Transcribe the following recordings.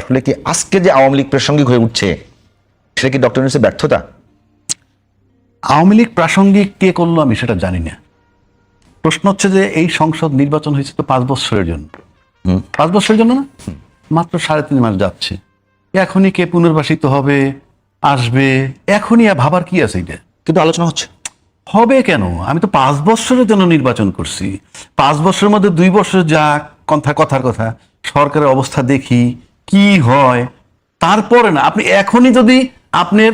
আসলে কি আজকে যে আওয়ামী লীগ প্রাসঙ্গিক হয়ে উঠছে সেটা কি ডক্টর ইউনূসের ব্যর্থতা? আওয়ামী লীগ প্রাসঙ্গিক কে করলো আমি সেটা জানি না। প্রশ্ন হচ্ছে যে এই সংসদ নির্বাচন হয়েছে তো 5 বছরের জন্য। 5 বছরের জন্য না, মাত্র 3.5 মাস যাচ্ছে। এখনই কে পুনর্বাসিত হবে, আসবে, এখনই ভাবার কি আছে? এটা কিন্তু আলোচনা হচ্ছে। হবে কেন? আমি তো 5 বছরের জন্য নির্বাচন করছি। 5 বছরের মধ্যে 2 বছর যাক, কথার কথা সরকারের অবস্থা দেখি কি হয়, তারপরে না আপনি এখনই যদি আপনার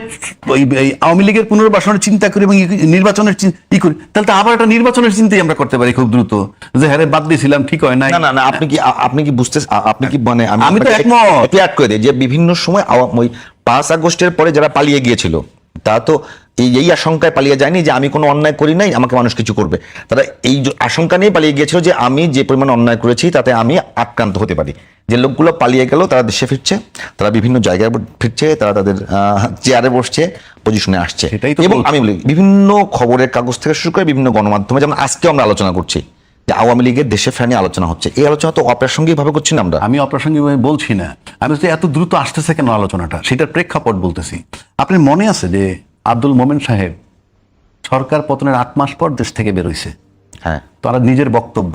আওয়ামী লীগের পুনর্বাসনের চিন্তা করি এবং নির্বাচনের ই করি, তাহলে তো আবার একটা নির্বাচনের চিন্তাই আমরা করতে পারি খুব দ্রুত, যে হ্যাঁ বাদ দিয়েছিলাম ঠিক হয় না। না না আপনি কি বুঝতে, আপনি কি মানে আমি তো একমত অ্যাড করে দিই যে বিভিন্ন সময় ওই 5 আগস্টের পরে যারা পালিয়ে গিয়েছিল তা তো এই আশঙ্কায় পালিয়ে যায়নি যে আমি কোনো অন্যায় করি নাই, আমাকে মানুষ কিছু করবে। তারা এই আশঙ্কা নিয়ে পালিয়ে গিয়েছিল যে আমি যে পরিমাণ অন্যায় করেছি তাতে আমি আক্রান্ত হতে পারি। যে লোকগুলো পালিয়ে গেল তারা দেশে ফিরছে, তারা বিভিন্ন জায়গায় ফিরছে, তারা তাদের চেয়ারে বসছে, পজিশনে আসছে। এবং আমি বলি বিভিন্ন খবরের কাগজ থেকে শুরু করে বিভিন্ন গণমাধ্যমে, যেমন আজকে আমরা আলোচনা করছি যে আওয়ামী লীগের দেশে ফেরা নিয়ে আলোচনা হচ্ছে। এই আলোচনা তো অপ্রাসঙ্গিক ভাবে করছি না আমরা। আমি অপ্রাসঙ্গিক ভাবে বলছি না, আমি হচ্ছে এত দ্রুত আসতেছে কেন আলোচনাটা সেটার প্রেক্ষাপট বলতেছি। আপনার মনে আছে যে আব্দুল মোমেন সাহেব সরকার পতনের 8 মাস পর দেশ থেকে বের হয়েছে? হ্যাঁ, তারা নিজের বক্তব্য,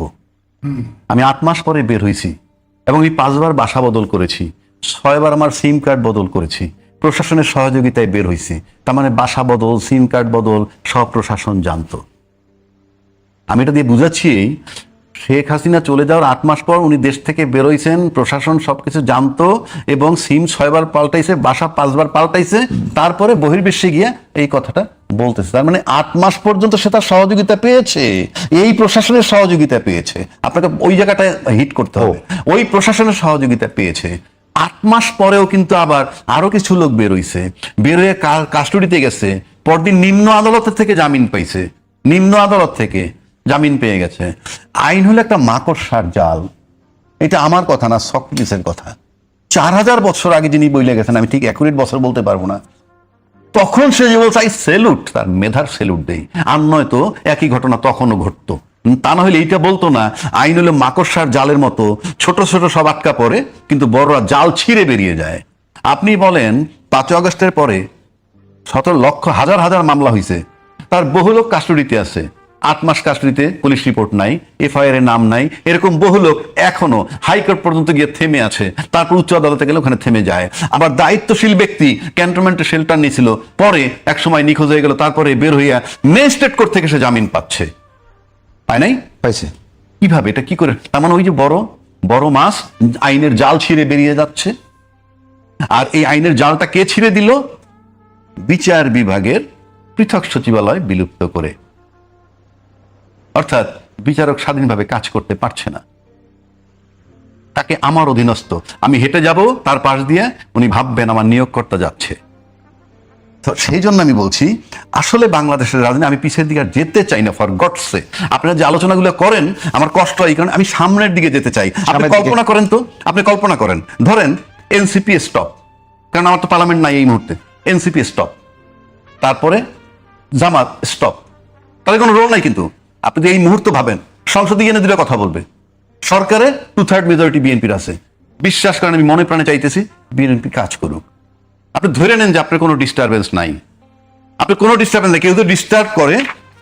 আমি 8 মাস পরে বের হয়েছি এবং এই 5 বার বাসা বদল করেছি, 6 বার আমার সিম কার্ড বদল করেছি, প্রশাসনের সহযোগিতায় বের হয়েছি। তার মানে বাসা বদল, সিম কার্ড বদল সব প্রশাসন জানতো। আমি এটা দিয়ে বুঝাচ্ছি, শেখ হাসিনা চলে যাওয়ার 8 মাস পর উনি দেশ থেকে বেরোইছেন, প্রশাসন সবকিছু জানতো এবং সিম 6 বার পাল্টাইছে, বাসা 5 বার পাল্টাইছে, তারপরে বহির্বিশ্বে গিয়ে এই কথাটা বলতেছে। তার মানে 8 মাস পর্যন্ত সে তার সহযোগিতা পেয়েছে, এই প্রশাসনের সহযোগিতা পেয়েছে। আপনাকে ওই জায়গাটায় হিট করতে হবে, ওই প্রশাসনের সহযোগিতা পেয়েছে। 8 মাস পরেও কিন্তু আবার আরো কিছু লোক বেরোইছে, বেরোয় কাস্টডিতে গেছে, পরদিন নিম্ন আদালতের থেকে জামিন পাইছে, নিম্ন আদালত থেকে জামিন পেয়ে গেছে। আইন হলো একটা মাকড়সার জাল। এটা আমার কথা না, সক্রেটিসের কথা। 4000 বছর আগে যিনি বইলে গেছেন, আমি ঠিক অ্যাকুরেট বছর বলতে পারবো না, তখন সে যে বলছে আই সেলুট, তার মেধার সেলুট দেই। আর নয় তো একই ঘটনা তখনও ঘটতো। তা না হলে এইটা বলতো না আইন হলো মাকড়সার জালের মতো, ছোট ছোট সব আটকা পড়ে কিন্তু বড়রা জাল ছিঁড়ে বেরিয়ে যায়। আপনি বলেন 5 আগস্টের পরে 17 লক্ষ হাজার হাজার মামলা হয়েছে, তার বহু লোক কাস্টডিতে আছে, 8 মাস কাস্টডিতে, পুলিশ রিপোর্ট নাই, এফআইআর এর নাম নাই, এরকম বহু লোক এখনো হাইকোর্ট পর্যন্ত গিয়ে থেমে আছে, তারপর উচ্চ আদালতে গেলে ওখানে থেমে যায়। আবার দায়িত্বশীল ব্যক্তি ক্যান্টনমেন্টে শেল্টার নিয়েছিল, পরে এক সময় নিখোঁজ হয়ে গেল, তারপরে বের হইয়া ম্যাজিস্ট্রেট কোর্ট থেকে সে জামিন পাচ্ছে। পায় নাই? পাইছে। কিভাবে? এটা কি করে? তার মানে ওই যে বড় বড় মাছ আইনের জাল ছিঁড়ে বেরিয়ে যাচ্ছে। আর এই আইনের জালটা কে ছিঁড়ে দিল? বিচার বিভাগের পৃথক সচিবালয় বিলুপ্ত করে। অর্থাৎ বিচারক স্বাধীনভাবে কাজ করতে পারছে না, তাকে আমার অধীনস্থ, আমি হেঁটে যাব তার পাশ দিয়ে, উনি ভাববেন আমার নিয়োগকর্তা যাচ্ছে। তো সেই জন্য আমি বলছি আসলে বাংলাদেশের রাজনীতি আমি পিছের দিকে যেতে চাই না, ফর গডসে। আপনারা যে আলোচনাগুলো করেন আমার কষ্ট হয়, কারণ আমি সামনের দিকে যেতে চাই। আপনি কল্পনা করেন তো, আপনি কল্পনা করেন, ধরেন এনসিপি স্টপ, কারণ আমার তো পার্লামেন্ট নাই এই মুহূর্তে, এনসিপি স্টপ, তারপরে জামাত স্টপ, তাদের কোনো রোল নাই। কিন্তু আপনি যদি এই মুহূর্তে ভাবেন সংসদে গিয়ে দুটো কথা বলবে, সরকারে 2/3 মেজরিটি বিএনপির আছে, বিশ্বাস করেন আমি মনে প্রাণে চাইতেছি বিএনপি কাজ করুক। আপনি ধরে নেন যে আপনার কোনো ডিস্টারবেন্স নাই, আপনার কোনো ডিস্টারবেন্স নেই, কেউ যদি ডিস্টার্ব করে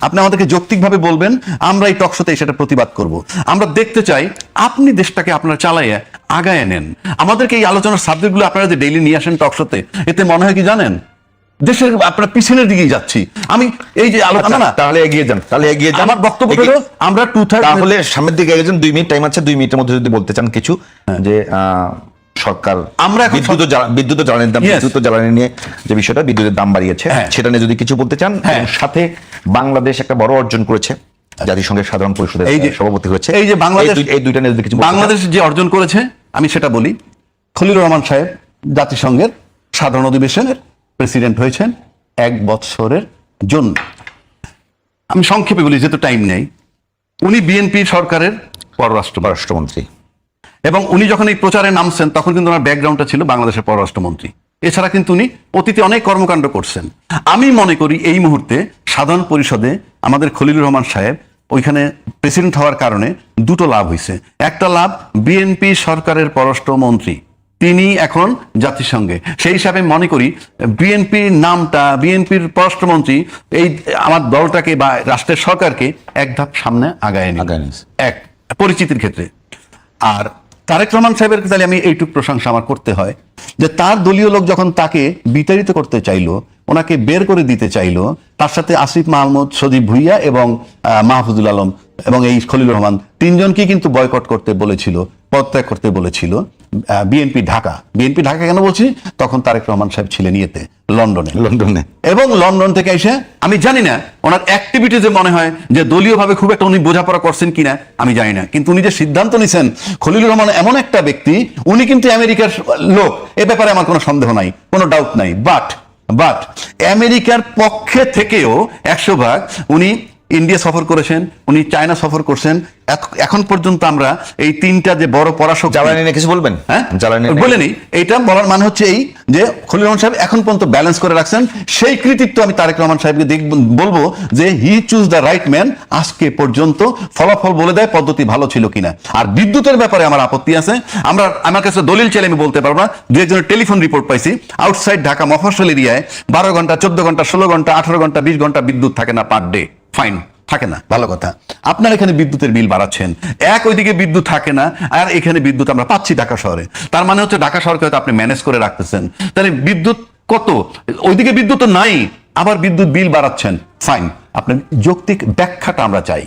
আপনি আমাদেরকে যৌক্তিকভাবে বলবেন, আমরা এই টকশোতে সেটা প্রতিবাদ করব। আমরা দেখতে চাই আপনি দেশটাকে আপনারা চালাইয়া আগায় নেন। আমাদেরকে এই আলোচনার সাবজেক্টগুলো আপনারা যে ডেইলি নিয়ে আসেন টকশোতে, এতে মনে হয় কি জানেন, দেশের আপনার পিছনের দিকেই যাচ্ছি আমি। এই যে আলোচনা না, তাহলে এগিয়ে যান, তাহলে এগিয়ে যান। আমার বক্তব্য হলো আমরা 2/3, তাহলে সামনের দিকে এগিয়ে যান। 2 মিনিট টাইম আছে, 2 মিনিটের মধ্যে যদি বলতে চান কিছু, যে সরকার আমরা বিদ্যুৎ জ্বালানি নিয়ে যে বিষয়টা, বিদ্যুতের দাম বাড়িয়েছে, সেটা নিয়ে যদি কিছু বলতে চান। সাথে বাংলাদেশ একটা বড় অর্জন করেছে, জাতিসংঘের সাধারণ পরিষদের সভাপতি হয়েছে। এই যে বাংলাদেশ, এই দুইটা নিয়ে যদি কিছু বাংলাদেশ যে অর্জন করেছে আমি সেটা বলি। খলিলুর রহমান সাহেব জাতিসংঘের সাধারণ অধিবেশনের প্রেসিডেন্ট হয়েছেন 1 বছরের জন্য। আমি সংক্ষেপে বলি যেহেতু টাইম নেই। উনি বিএনপি সরকারের পররাষ্ট্রমন্ত্রী, এবং উনি যখন এই প্রচারে নামছেন তখন কিন্তু ওনার ব্যাকগ্রাউন্ডটা ছিল বাংলাদেশের পররাষ্ট্রমন্ত্রী। এছাড়া কিন্তু উনি অতীতে অনেক কর্মকাণ্ড করছেন। আমি মনে করি এই মুহূর্তে সাধারণ পরিষদে আমাদের খলিলুর রহমান সাহেব ওইখানে প্রেসিডেন্ট হওয়ার কারণে দুটো লাভ হয়েছে। একটা লাভ, বিএনপি সরকারের পররাষ্ট্রমন্ত্রী তিনি এখন জাতিসংঘে। সেই হিসাবে মনে করি বিএনপির নামটা, বিএনপির পররাষ্ট্রমন্ত্রী এই আমার দলটাকে বা রাষ্ট্রের সরকারকে এক ধাপ সামনে আগায় নিয়েছে। এক পরিচিতির ক্ষেত্রে। আর তারেক রহমান সাহেবের তাহলে আমি এইটুক প্রশংসা আমার করতে হয় যে তার দলীয় লোক যখন তাকে বিতাড়িত করতে চাইলো, ওনাকে বের করে দিতে চাইলো, তার সাথে আসিফ মাহমুদ, সজীব ভুইয়া এবং মাহফুজুল আলম এবং এই খলিলুর রহমান তিনজনকে কিন্তু বয়কট করতে বলেছিল, পদত্যাগ করতে বলেছিল বিএনপি ঢাকা। বিএনপি ঢাকা কেন বলছি, তখন তারেক রহমান সাহেব ছিলেন ইয়েতে লন্ডনে এবং লন্ডন থেকে এসে আমি জানি না ওনার অ্যাক্টিভিটিজে মনে হয় যে দলীয়ভাবে খুব একটা উনি বোঝাপড়া করছেন কিনা আমি জানি না, কিন্তু উনি যে সিদ্ধান্ত নিছেন, খলিলুর রহমান এমন একটা ব্যক্তি, উনি কিন্তু আমেরিকার লোক, এ ব্যাপারে আমার কোনো সন্দেহ নাই, কোনো ডাউট নাই। বাট আমেরিকার পক্ষে থেকেও 100% উনি ইন্ডিয়া সফর করেছেন, উনি চায়না সফর করছেন। এখন পর্যন্ত আমরা এই তিনটা যে বড় পরাশক্তি, জ্বালানি নিয়ে কিছু বলবেন? হ্যাঁ, বলেনি। এইটা বলার মানে হচ্ছে এই যে খলিলুর রহমান সাহেব এখন পর্যন্ত ব্যালেন্স করে রাখছেন, সেই কৃতিত্ব আমি তারেক রহমান সাহেবকে বলবো যে হি চুজ দ্য রাইট ম্যান। আজকে পর্যন্ত ফলাফল বলে দেয় পদ্ধতি ভালো ছিল কিনা। আর বিদ্যুতের ব্যাপারে আমার আপত্তি আছে। আমার কাছে দলিল চাইলে আমি বলতে পারবো না, দু একজনের টেলিফোন রিপোর্ট পাইছি আউটসাইড ঢাকা মফস্বল এরিয়ায় 12 ঘন্টা, 14 ঘন্টা, 16 ঘন্টা, 18 ঘন্টা, 20 ঘন্টা বিদ্যুৎ থাকে না পার ডে। ফাইন, থাকে না, ভালো কথা। আপনার এখানে বিদ্যুতের বিল বাড়াচ্ছেন, ওইদিকে বিদ্যুৎ থাকে না, আর এখানে বিদ্যুৎ আমরা পাচ্ছি ঢাকা শহরে। তার মানে হচ্ছে ঢাকা শহরকে হয়তো আপনি ম্যানেজ করে রাখতেছেন। তাহলে বিদ্যুৎ কত, ওইদিকে বিদ্যুৎ তো নাই, আবার বিদ্যুৎ বিল বাড়াচ্ছেন। ফাইন, আপনার যৌক্তিক ব্যাখ্যাটা আমরা চাই।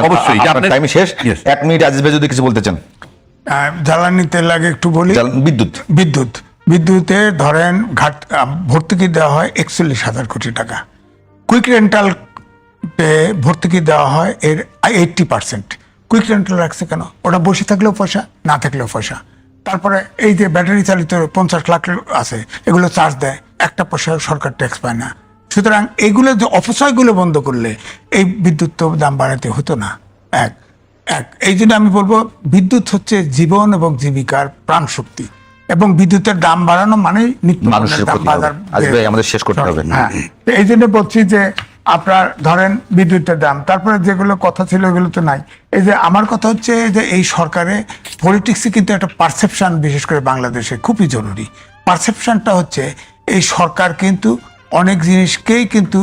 অবশ্যই। টাইম শেষ, 1 মিনিট আজিজ ভাই যদি কিছু বলতে চান। জ্বালানি তেল আগে একটু বলি। বিদ্যুতে ধরেন ভর্তুকি দেওয়া হয় 41,000 কোটি টাকা। কুইক রেন্টাল ভর্তুকি দেওয়া হয় এর 80%। কুইক রেন্টাল রাখছে কেন? ওটা বসে থাকলেও পয়সা, না থাকলেও পয়সা। তারপরে এই যে ব্যাটারি চালিত 50 লাখ আছে, এগুলো চার্জ দেয়, একটা পয়সা সরকার ট্যাক্স পায় না। সুতরাং এইগুলো যে অপচয়গুলো বন্ধ করলে এই বিদ্যুৎ তো দাম বাড়াতে হতো না। এই জন্য আমি বলবো বিদ্যুৎ হচ্ছে জীবন এবং জীবিকার প্রাণ শক্তি, এবং বিদ্যুতের দাম বাড়ানো মানে মানুষের দাম বাজার আমাদের শেষ করতে হবে। হ্যাঁ, এই জন্য বলছি যে আপনার ধরেন বিদ্যুতের দাম, তারপরে যেগুলো কথা ছিল ওগুলো তো নাই। এই যে আমার কথা হচ্ছে যে এই সরকারে পলিটিক্সে কিন্তু একটা পারসেপশন, বিশেষ করে বাংলাদেশে খুবই জরুরি। পারসেপশনটা হচ্ছে এই সরকার কিন্তু অনেক জিনিসকেই কিন্তু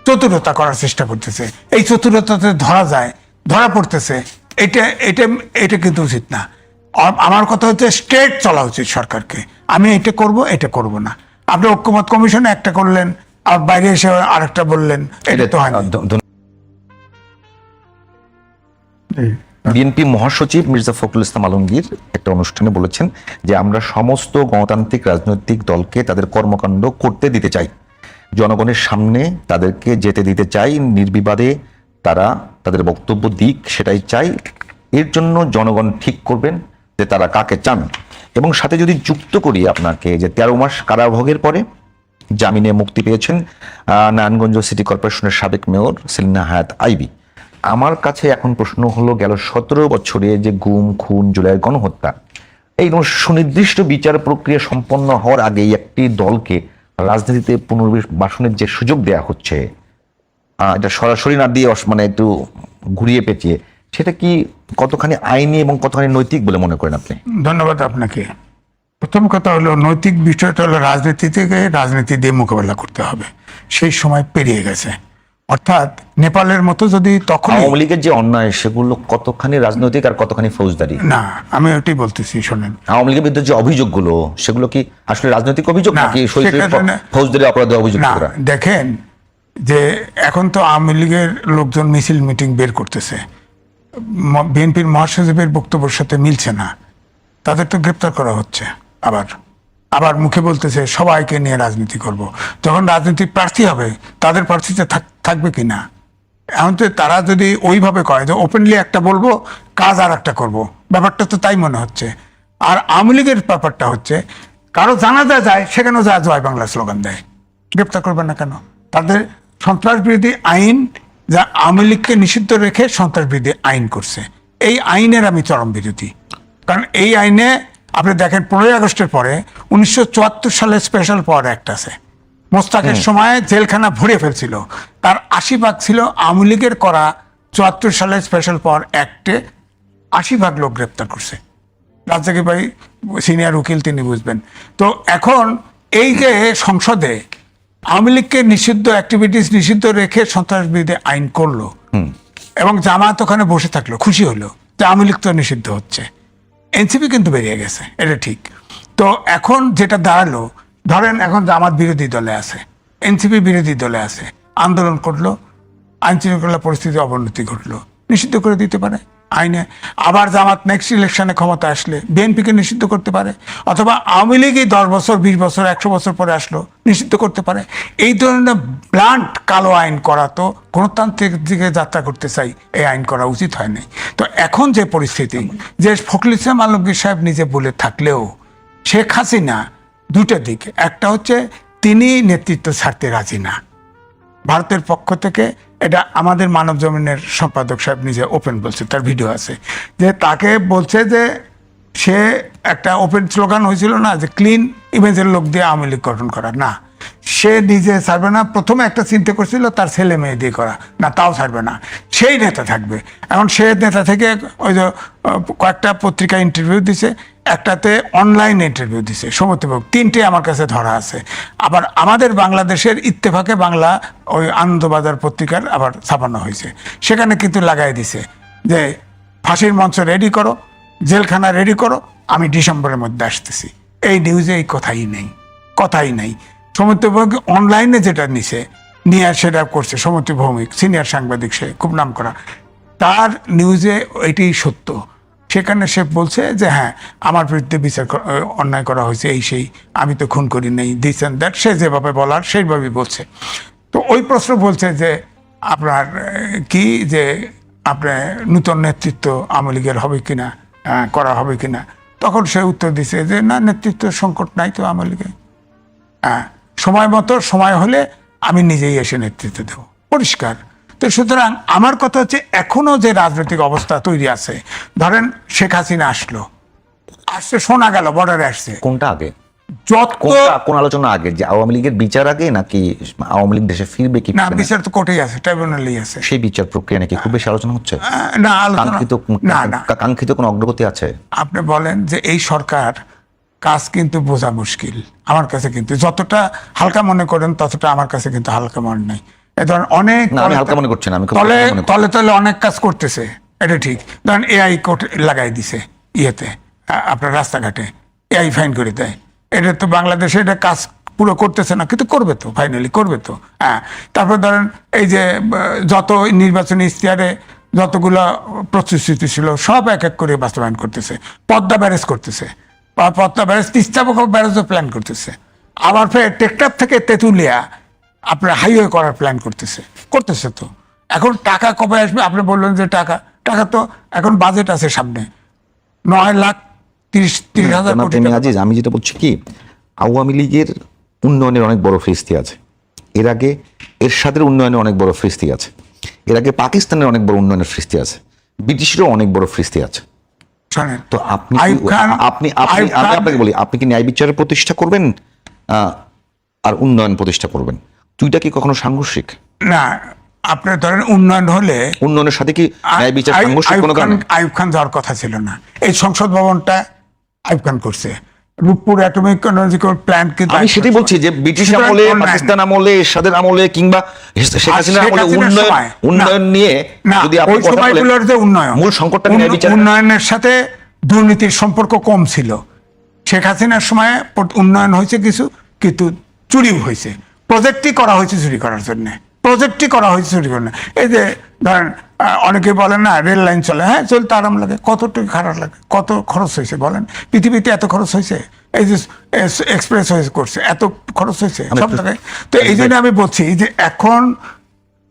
চতুরতা করার চেষ্টা করতেছে। এই চতুরতাতে ধরা পড়তেছে, এটা কিন্তু উচিত না। আমার কথা হচ্ছে স্ট্রেট চলা উচিত সরকারকে। আমি এটা করব না। আপনি ঐক্যমত কমিশনে একটা করলেন, আর বাইরে এসে আরেকটা বললেন, এটা তো হয় না। বিএনপি মহাসচিব মির্জা ফখরুল ইসলাম আলমগীর একটা অনুষ্ঠানে বলেছেন যে আমরা সমস্ত গণতান্ত্রিক রাজনৈতিক দলকে তাদের কর্মকাণ্ড করতে দিতে চাই, জনগণের সামনে তাদেরকে যেতে দিতে চাই, নির্বিবাদে তারা তাদের বক্তব্য দিক, সেটাই চাই। এর জন্য জনগণ ঠিক করবেন যে তারা কাকে চান। এবং সাথে যদি যুক্ত করি আপনাকে যে 13 মাস কারাভোগের পরে জামিনে মুক্তি পেয়েছেন নারায়ণগঞ্জ সিটি কর্পোরেশনের সাবেক মেয়র সেলিনা হায়াৎ আইভী। আমার কাছে এখন প্রশ্ন হলো, গেল 17 বছরে যে গুম, খুন, জুলাইয়ের গণহত্যা, এই সুনির্দিষ্ট বিচার প্রক্রিয়া সম্পন্ন হওয়ার আগেই একটি দলকে রাজনীতিতে পুনর্বাসনের যে সুযোগ দেয়া হচ্ছে, এটা সরাসরি না দিয়ে মানে একটু ঘুরিয়ে পেঁচিয়ে, সেটা কি কতখানি আইনি এবং কতখানি নৈতিক বলে মনে করেন আপনি? ধন্যবাদ আপনাকে। প্রথম কথা হলো, নৈতিক বিষয়টা হলো রাজনীতি থেকে রাজনীতি দিয়ে মোকাবেলা করতে হবে। সেই সময় পেরিয়ে গেছে। অর্থাৎ নেপালের মতো যদি তখন আওয়ামী লীগের যে অন্যায়, সেগুলো কতখানি রাজনৈতিক আর কতখানি ফৌজদারি? না, আমি ওটাই বলতেছি, শোনেন। আওয়ামী লীগের বিরুদ্ধে যে অভিযোগগুলো, সেগুলো কি আসলে রাজনৈতিক অভিযোগ নাকি ফৌজদারি অপরাধের অভিযোগ? দেখেন যে এখন তো আওয়ামী লীগের লোকজন মিছিল মিটিং বের করতেছে, বিএনপির মহাসচিবের বক্তব্যের সাথে মিলছে না, তাদের তো গ্রেপ্তার করা হচ্ছে। আবার মুখে বলতেছে সবাইকে নিয়ে রাজনীতি করব। যখন রাজনীতির প্রার্থী হবে, তাদের প্রার্থীতে থাকবে কিনা? এখন তো তারা যদি ওইভাবে করে যে ওপেনলি একটা বলবো, কাজ আর একটা করবো, ব্যাপারটা তো তাই মনে হচ্ছে। আর আওয়ামী লীগের ব্যাপারটা হচ্ছে, কারো জানাজা যায়, সেখানেও জয় বাংলা স্লোগান দেয়, গ্রেপ্তার করবেন না কেন? তাদের সন্ত্রাস বিরোধী আইন, যা আওয়ামী লীগকে নিষিদ্ধ রেখে সন্ত্রাস বিরোধী আইন করছে, এই আইনের আমি চরম বিরোধী। কারণ এই আইনে আপনি দেখেন 15ই আগস্টের পরে 1974 সালে স্পেশাল পাওয়ার অ্যাক্ট আছে। মোস্তাকের সময় জেলখানা ভরে ফেলছিল, তার 80% ছিল আওয়ামী লীগের করা 74 সালে স্পেশাল পাওয়ার অ্যাক্টে 80% লোক গ্রেপ্তার করছে। রাজ্জাকি ভাই সিনিয়র উকিল, তিনি বুঝবেন। তো এখন এই যে সংসদে আওয়ামী লীগকে নিষিদ্ধ অ্যাক্টিভিটিস নিষিদ্ধ রেখে সন্ত্রাস বিরোধী আইন করলো, এবং জামায়াত ওখানে বসে থাকলো, খুশি হলো যে আওয়ামী লীগ তো নিষিদ্ধ হচ্ছে, এনসিপি কিন্তু বেরিয়ে গেছে, এটা ঠিক। তো এখন যেটা দাঁড়ালো, ধরেন এখন জামাত বিরোধী দলে আছে, এনসিপি বিরোধী দলে আছে, আন্দোলন করলো, আইন শৃঙ্খলা পরিস্থিতি অবনতি ঘটলো, নিষিদ্ধ করে দিতে পারে আইনে। আবার জামাত নেক্সট ইলেকশনে ক্ষমতা আসলে বিএনপিকে নিষিদ্ধ করতে পারে, অথবা আওয়ামী লীগই 10 বছর 20 বছর 100 বছর পরে আসলো, নিষিদ্ধ করতে পারে। এই ধরনের ব্লান্ট কালো আইন করা তো গণতান্ত্রিক দিকে যাত্রা করতে চাই, এই আইন করা উচিত হয় নাই। তো এখন যে পরিস্থিতি, যে ফখরুল ইসলাম আলমগীর সাহেব নিজে বলে থাকলেও শেখ হাসিনা দুটো দিক, একটা হচ্ছে তিনি নেতৃত্ব ছাড়তে রাজি না ভারতের পক্ষ থেকে, এটা আমাদের মানব জমিনের সম্পাদক সাহেব নিজে ওপেন বলছে, তার ভিডিও আছে, যে তাকে বলছে যে সে একটা ওপেন স্লোগান হয়েছিল না যে ক্লিন ইমেজের লোক দিয়ে আওয়ামী লীগ গঠন করা, না সে নিজে ছাড়বে না। প্রথমে একটা চিন্তা করছিল তার ছেলে মেয়ে দিয়ে করা, না তাও ছাড়বে না, সেই নেতা থাকবে। এখন সে নেতা থেকে ওই যে কয়েকটা পত্রিকা ইন্টারভিউ দিছে, একটাতে অনলাইন ইন্টারভিউ দিছে সমর্থক, 3টে আমার কাছে ধরা আছে। আবার আমাদের বাংলাদেশের ইত্তেফাকে বাংলা ওই আনন্দবাজার পত্রিকার আবার ছাপানো হয়েছে, সেখানে কিন্তু লাগাই দিছে যে ফাঁসির মঞ্চ রেডি করো, জেলখানা রেডি করো, আমি ডিসেম্বরের মধ্যে আসতেছি। এই নিউজে এই কথাই নেই। সৌমিত্র ভৌমিক অনলাইনে যেটা নিছে নিয়ে সেটা করছে, সৌমিত্র ভৌমিক সিনিয়র সাংবাদিক, সে খুব নাম করা, তার নিউজে এটাই সত্য। সেখানে সে বলছে যে হ্যাঁ আমার বিরুদ্ধে অন্যায় করা হয়েছে, এই সেই, আমি তো খুন করি নাই, দিস অ্যান্ড দ্যাট, সে যেভাবে বলার সেইভাবেই বলছে। তো ওই প্রশ্ন বলছে যে আপনার কি যে আপনার নূতন নেতৃত্ব আওয়ামী লীগের হবে কিনা, করা হবে কিনা, তখন সে উত্তর দিছে যে না, নেতৃত্ব সংকট নাই তো আওয়ামী লীগে, সময় মতো সময় হলে আমি নিজেই এসে নেতৃত্ব দেব, পরিষ্কার। তো সুতরাং আমার কথা হচ্ছে এখনো যে রাজনৈতিক অবস্থা তৈরি আছে, ধরেন শেখ হাসিনা আসছে শোনা গেল বর্ডারে আসছে, কোনটা আগে, যত কোন আলোচনা আগে, যে আওয়ামী লীগের বিচার আগে নাকি আওয়ামী লীগ দেশে ফিরবে কি না, ফিরবে না? বিচার তো কোর্টেই আছে, ট্রাইব্যুনালেই আছে। সেই বিচার প্রক্রিয়া নাকি খুব বেশি আলোচনা হচ্ছে? না, আলোচনা না। কাঙ্ক্ষিত কোনো অগ্রগতি আছে? আপনি বলেন যে এই সরকার কাজ কিন্তু বোঝা মুশকিল আমার কাছে, কিন্তু যতটা হালকা মনে করেন ততটা আমার কাছে কিন্তু হালকা মনে নাই। এ ধরেন অনেক না, আমি হালকা মনে করছি না, আমি খুব তলে হালকা মনে করছি। তলে তলে অনেক কাজ করতেছে, এটা ঠিক। ধরেন এআই কোড লাগাই দিছে ইয়েতে, আপনার রাস্তাঘাটে এআই ফাইন করে দেয়, এটা তো বাংলাদেশে এটা কাজ পুরো করতেছে না, কিন্তু করবে তো, ফাইনালি করবে তো। তারপর ধরেন এই যে যত নির্বাচনী ইশতেহারে যতগুলো প্রতিশ্রুতি ছিল সব এক এক করে বাস্তবায়ন করতেছে, পদ্মা ব্যারেজ করতেছে, পদ্মা ব্যারেজ, তিস্তা ব্যারেজও প্ল্যান করতেছে, আবার ফের টেকটাপ থেকে তেঁতুলিয়া আপনার হাইওয়ে করার প্ল্যান করতেছে তো। এখন টাকা কবে আসবে? আপনি বললেন যে টাকা তো এখন বাজেট আছে সামনে 9,30,000 কোটি টাকা। আজিজ, আমি যেটা বলছি কি, আওয়ামী লীগের উন্নয়নের অনেক বড় ফিস্তি আছে, এর আগে এরশাদের উন্নয়নের অনেক বড় ফিস্তি আছে, এর আগে পাকিস্তানের অনেক বড় উন্নয়নের ফিস্তি আছে, ব্রিটিশেরও অনেক বড় ফিস্তি আছে। শোনেন, তো আমি আপনাকে বলি, আপনি কি ন্যায় বিচারের প্রতিষ্ঠা করবেন আর উন্নয়ন প্রতিষ্ঠা করবেন? দুইটা কি কখনো সাংঘর্ষিক? না, আপনার ধরেন উন্নয়ন হলে উন্নয়নের সাথে কি ন্যায় বিচার সাংঘর্ষিক কোনো কারণে? আইয়ুব খান যাওয়ার কথা ছিল না, এই সংসদ ভবনটা আইয়ুব খান করছে, রূপপুর অ্যাটমিক এনার্জি প্ল্যান্ট কিন্তু আমি সেটাই বলছি যে ব্রিটিশ আমলে, পাকিস্তান আমলে, এরশাদের আমলে কিংবা শেখ হাসিনার আমলে উন্নয়ন নিয়ে যদি আপনি কথা বলেন, মূল সংকটটা ন্যায় বিচার। উন্নয়নের সাথে দুর্নীতির সম্পর্ক কম ছিল। শেখ হাসিনার সময় উন্নয়ন হয়েছে কিছু, কিন্তু চুরিও হয়েছে, প্রজেক্টই করা হয়েছে চুরি করার জন্য, এই যে ধরেন অনেকে বলেন না রেল লাইন চলে, হ্যাঁ চলতে আরাম লাগে, কতটুকু খারাপ লাগে, কত খরচ হয়েছে বলেন? পৃথিবীতে এত খরচ হয়েছে, এই যে এক্সপ্রেস ওয়ে করছে, এত খরচ হয়েছে সব জায়গায়। তো এই জন্য আমি বলছি যে এখন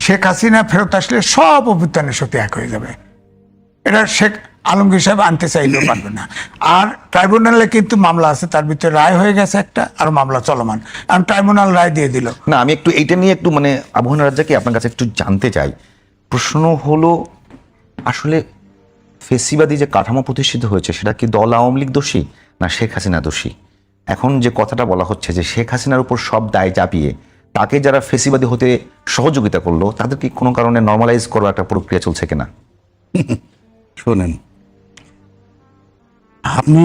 শেখ হাসিনা ফেরত আসলে সব অভ্যুত্থানের সাথে এক হয়ে যাবে, এটা শেখ আলমগীর সাহেব আনতে চাইলেও পারবে না। আর ট্রাইব্যুনালে কিন্তু মামলা আছে, তার ভিতরে রায় হয়ে গেছে একটা, আর মামলা চলমান, আর ট্রাইব্যুনাল রায় দিয়ে দিল। না, আমি একটু এইটা নিয়ে একটু মানে আবহাওয়া রাজ্জাকে আপনার কাছে একটু জানতে চাই। প্রশ্ন হলো, আসলে ফেসিবাদী যে কাঠামো প্রতিষ্ঠিত হয়েছে সেটা কি দল আওয়ামী লীগ দোষী না শেখ হাসিনা দোষী? এখন যে কথাটা বলা হচ্ছে যে শেখ হাসিনার উপর সব দায় চাপিয়ে তাকে যারা ফেসিবাদী হতে সহযোগিতা করলো তাদের কি কোনো কারণে নর্মালাইজ করার একটা প্রক্রিয়া চলছে কিনা? শোনেন, আপনি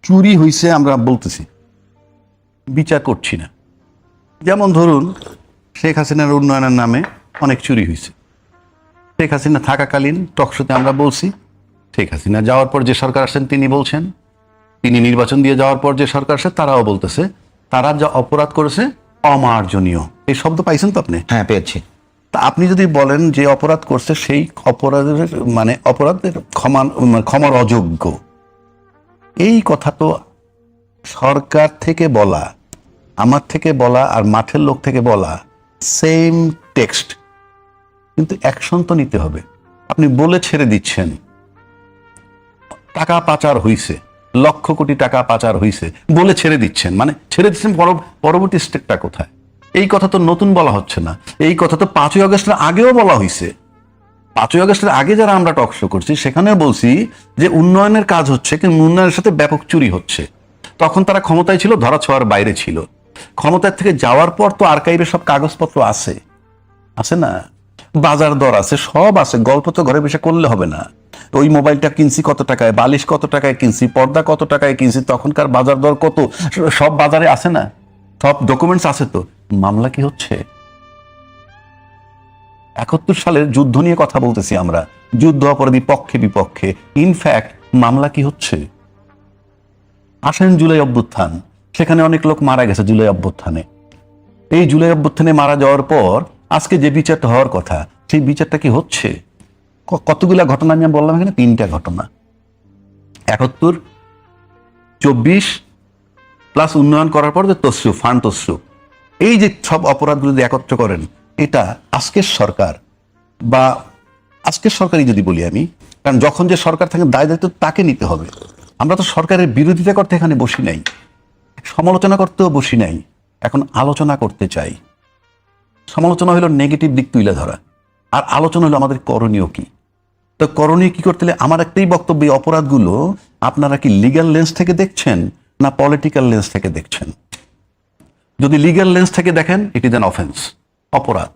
চুরি হইছে আমরা বলতেছি, বিচার করছি না। যেমন ধরুন শেখ হাসিনার উন্নয়নের নামে অনেক চুরি হয়েছে। শেখ হাসিনা থাকাকালীন টকশোতে আমরা বলছি, শেখ হাসিনা যাওয়ার পর যে সরকার আসেন তিনি বলছেন, তিনি নির্বাচন দিয়ে যাওয়ার পর যে সরকার আসে তারাও বলতেছে তারা যা অপরাধ করেছে অমার্জনীয়। এই শব্দ পাইছেন তো আপনি? হ্যাঁ, পেয়েছি। তা আপনি যদি বলেন যে অপরাধ করছে সেই অপরাধের মানে অপরাধের ক্ষমার অযোগ্য, এই কথা তো সরকার থেকে বলা, আমার থেকে বলা আর মাঠের লোক থেকে বলা সেম টেক্সট, কিন্তু অ্যাকশন তো নিতে হবে। আপনি বলে ছেড়ে দিচ্ছেন টাকা পাচার হইছে, লক্ষ কোটি টাকা পাচার হইছে বলে ছেড়ে দিচ্ছেন, মানে ছেড়ে দিচ্ছেন, পরবর্তী স্টেপটা কোথায়? এই কথা তো নতুন বলা হচ্ছে না, এই কথা তো 5ই আগস্টের আগেও বলা হয়েছে। 5ই আগস্টের আগে যারা আমরা টক শো করছি সেখানেও বলছি যে উন্নয়নের কাজ হচ্ছে, কিন্তু উন্নয়নের সাথে ব্যাপক চুরি হচ্ছে। তখন তারা ক্ষমতায় ছিল, ধরা ছোঁয়ার বাইরে ছিল। ক্ষমতার থেকে যাওয়ার পর তো আর্কাইভে সব কাগজপত্র আছে, আছে না? বাজার দর আছে, সব আছে, গল্প তো ঘরে বসে করলে হবে না। ওই মোবাইলটা কিনছি কত টাকায়, বালিশ কত টাকায় কিনছি, পর্দা কত টাকায় কিনছি, তখনকার বাজার দর কত, সব বাজারে আছে না, সব ডকুমেন্টস আছে। তো মামলা কি হচ্ছে? 71 সালের যুদ্ধ নিয়ে কথা বলতেছি আমরা, যুদ্ধ অপরাধী পক্ষে বিপক্ষে, ইনফ্যাক্ট মামলা কি হচ্ছে? আসেন জুলাই অভ্যুত্থান, সেখানে অনেক লোক মারা গেছে জুলাই অভ্যুত্থানে। এই জুলাই অভ্যুত্থানে মারা যাওয়ার পর আজকে যে বিচারটা হওয়ার কথা, সেই বিচারটা কি হচ্ছে? কতগুলা ঘটনা আমি বললাম এখানে, 3টা ঘটনা। 71, 24 প্লাস উন্নয়ন করার পর যে তসরুফ, ফান্ড তসরুফ, এই যে সব অপরাধগুলো যদি একত্র করেন, এটা আজকের সরকার বা আজকের সরকারই যদি বলি আমি, কারণ যখন যে সরকার থাকে দায় দায়িত্ব তাকে নিতে হবে। আমরা তো সরকারের বিরোধিতা করতে এখানে বসি নাই, সমালোচনা করতেও বসি নাই, এখন আলোচনা করতে চাই। সমালোচনা হলো নেগেটিভ দিক তুলে ধরা, আর আলোচনা হলো আমাদের করণীয় কি। তো করণীয় কি করতে হলে আমার একটাই বক্তব্য, এই অপরাধগুলো আপনারা কি লিগ্যাল লেন্স থেকে দেখছেন না পলিটিক্যাল লেন্স থেকে দেখছেন? যদি লিগ্যাল লেন্স থেকে দেখেন, ইট ইজ অ্যান অফেন্স, অপরাধ,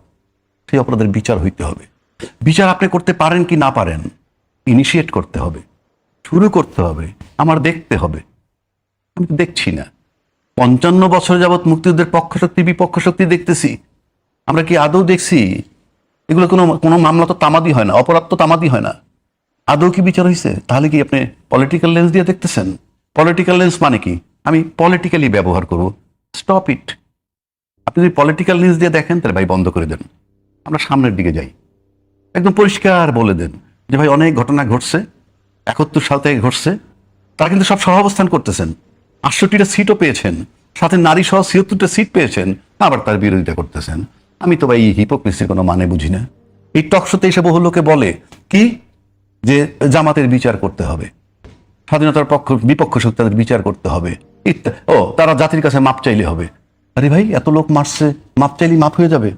সেই অপরাধের বিচার হইতে হবে। বিচার আপনি করতে পারেন কি না পারেন, ইনিশিয়েট করতে হবে, শুরু করতে হবে, আমার দেখতে হবে। আমি তো দেখছি না। 55 বছর যাবৎ মুক্তিযুদ্ধের পক্ষ শক্তি বিপক্ষ শক্তি দেখতেছি, আমরা কি আদৌ দেখছি? এগুলো কোনো মামলা তো তামাদি হয় না, অপরাধ তো তামাদি হয় না। আদৌ কি বিচার হয়েছে? তাহলে কি আপনি পলিটিক্যাল লেন্স দিয়ে দেখতেছেন? পলিটিক্যাল লেন্স মানে কি? আমি পলিটিক্যালি ব্যবহার করব, স্টপ ইট। আপনি যদি পলিটিক্যাল লেন্স দিয়ে দেখেন তাহলে ভাই বন্ধ করে দেন, আমরা সামনের দিকে যাই। একদম পরিষ্কার বলে দেন যে ভাই অনেক ঘটনা ঘটছে, 71 সাল থেকে ঘটছে, তারা কিন্তু সব সহাবস্থান করতেছেন, 68টা সিটও পেয়েছেন, সাথে নারী সহ 76টা সিট পেয়েছেন, আবার তার বিরোধিতা করতেছেন। আমি তো ভাই হিপোক্রেসির কোনো মানে বুঝি না। এই টকশোতে এসে বহু লোকে বলে কি যে জামাতের বিচার করতে হবে, স্বাধীনতার পক্ষ বিপক্ষ শক্তি তাদের বিচার করতে হবে, ও তারা জাতির কাছে মাপ চাইলে হবে। আরে ভাই, এত লোক মারছে, মাপ চাইলেই মাপ হয়ে যাবে?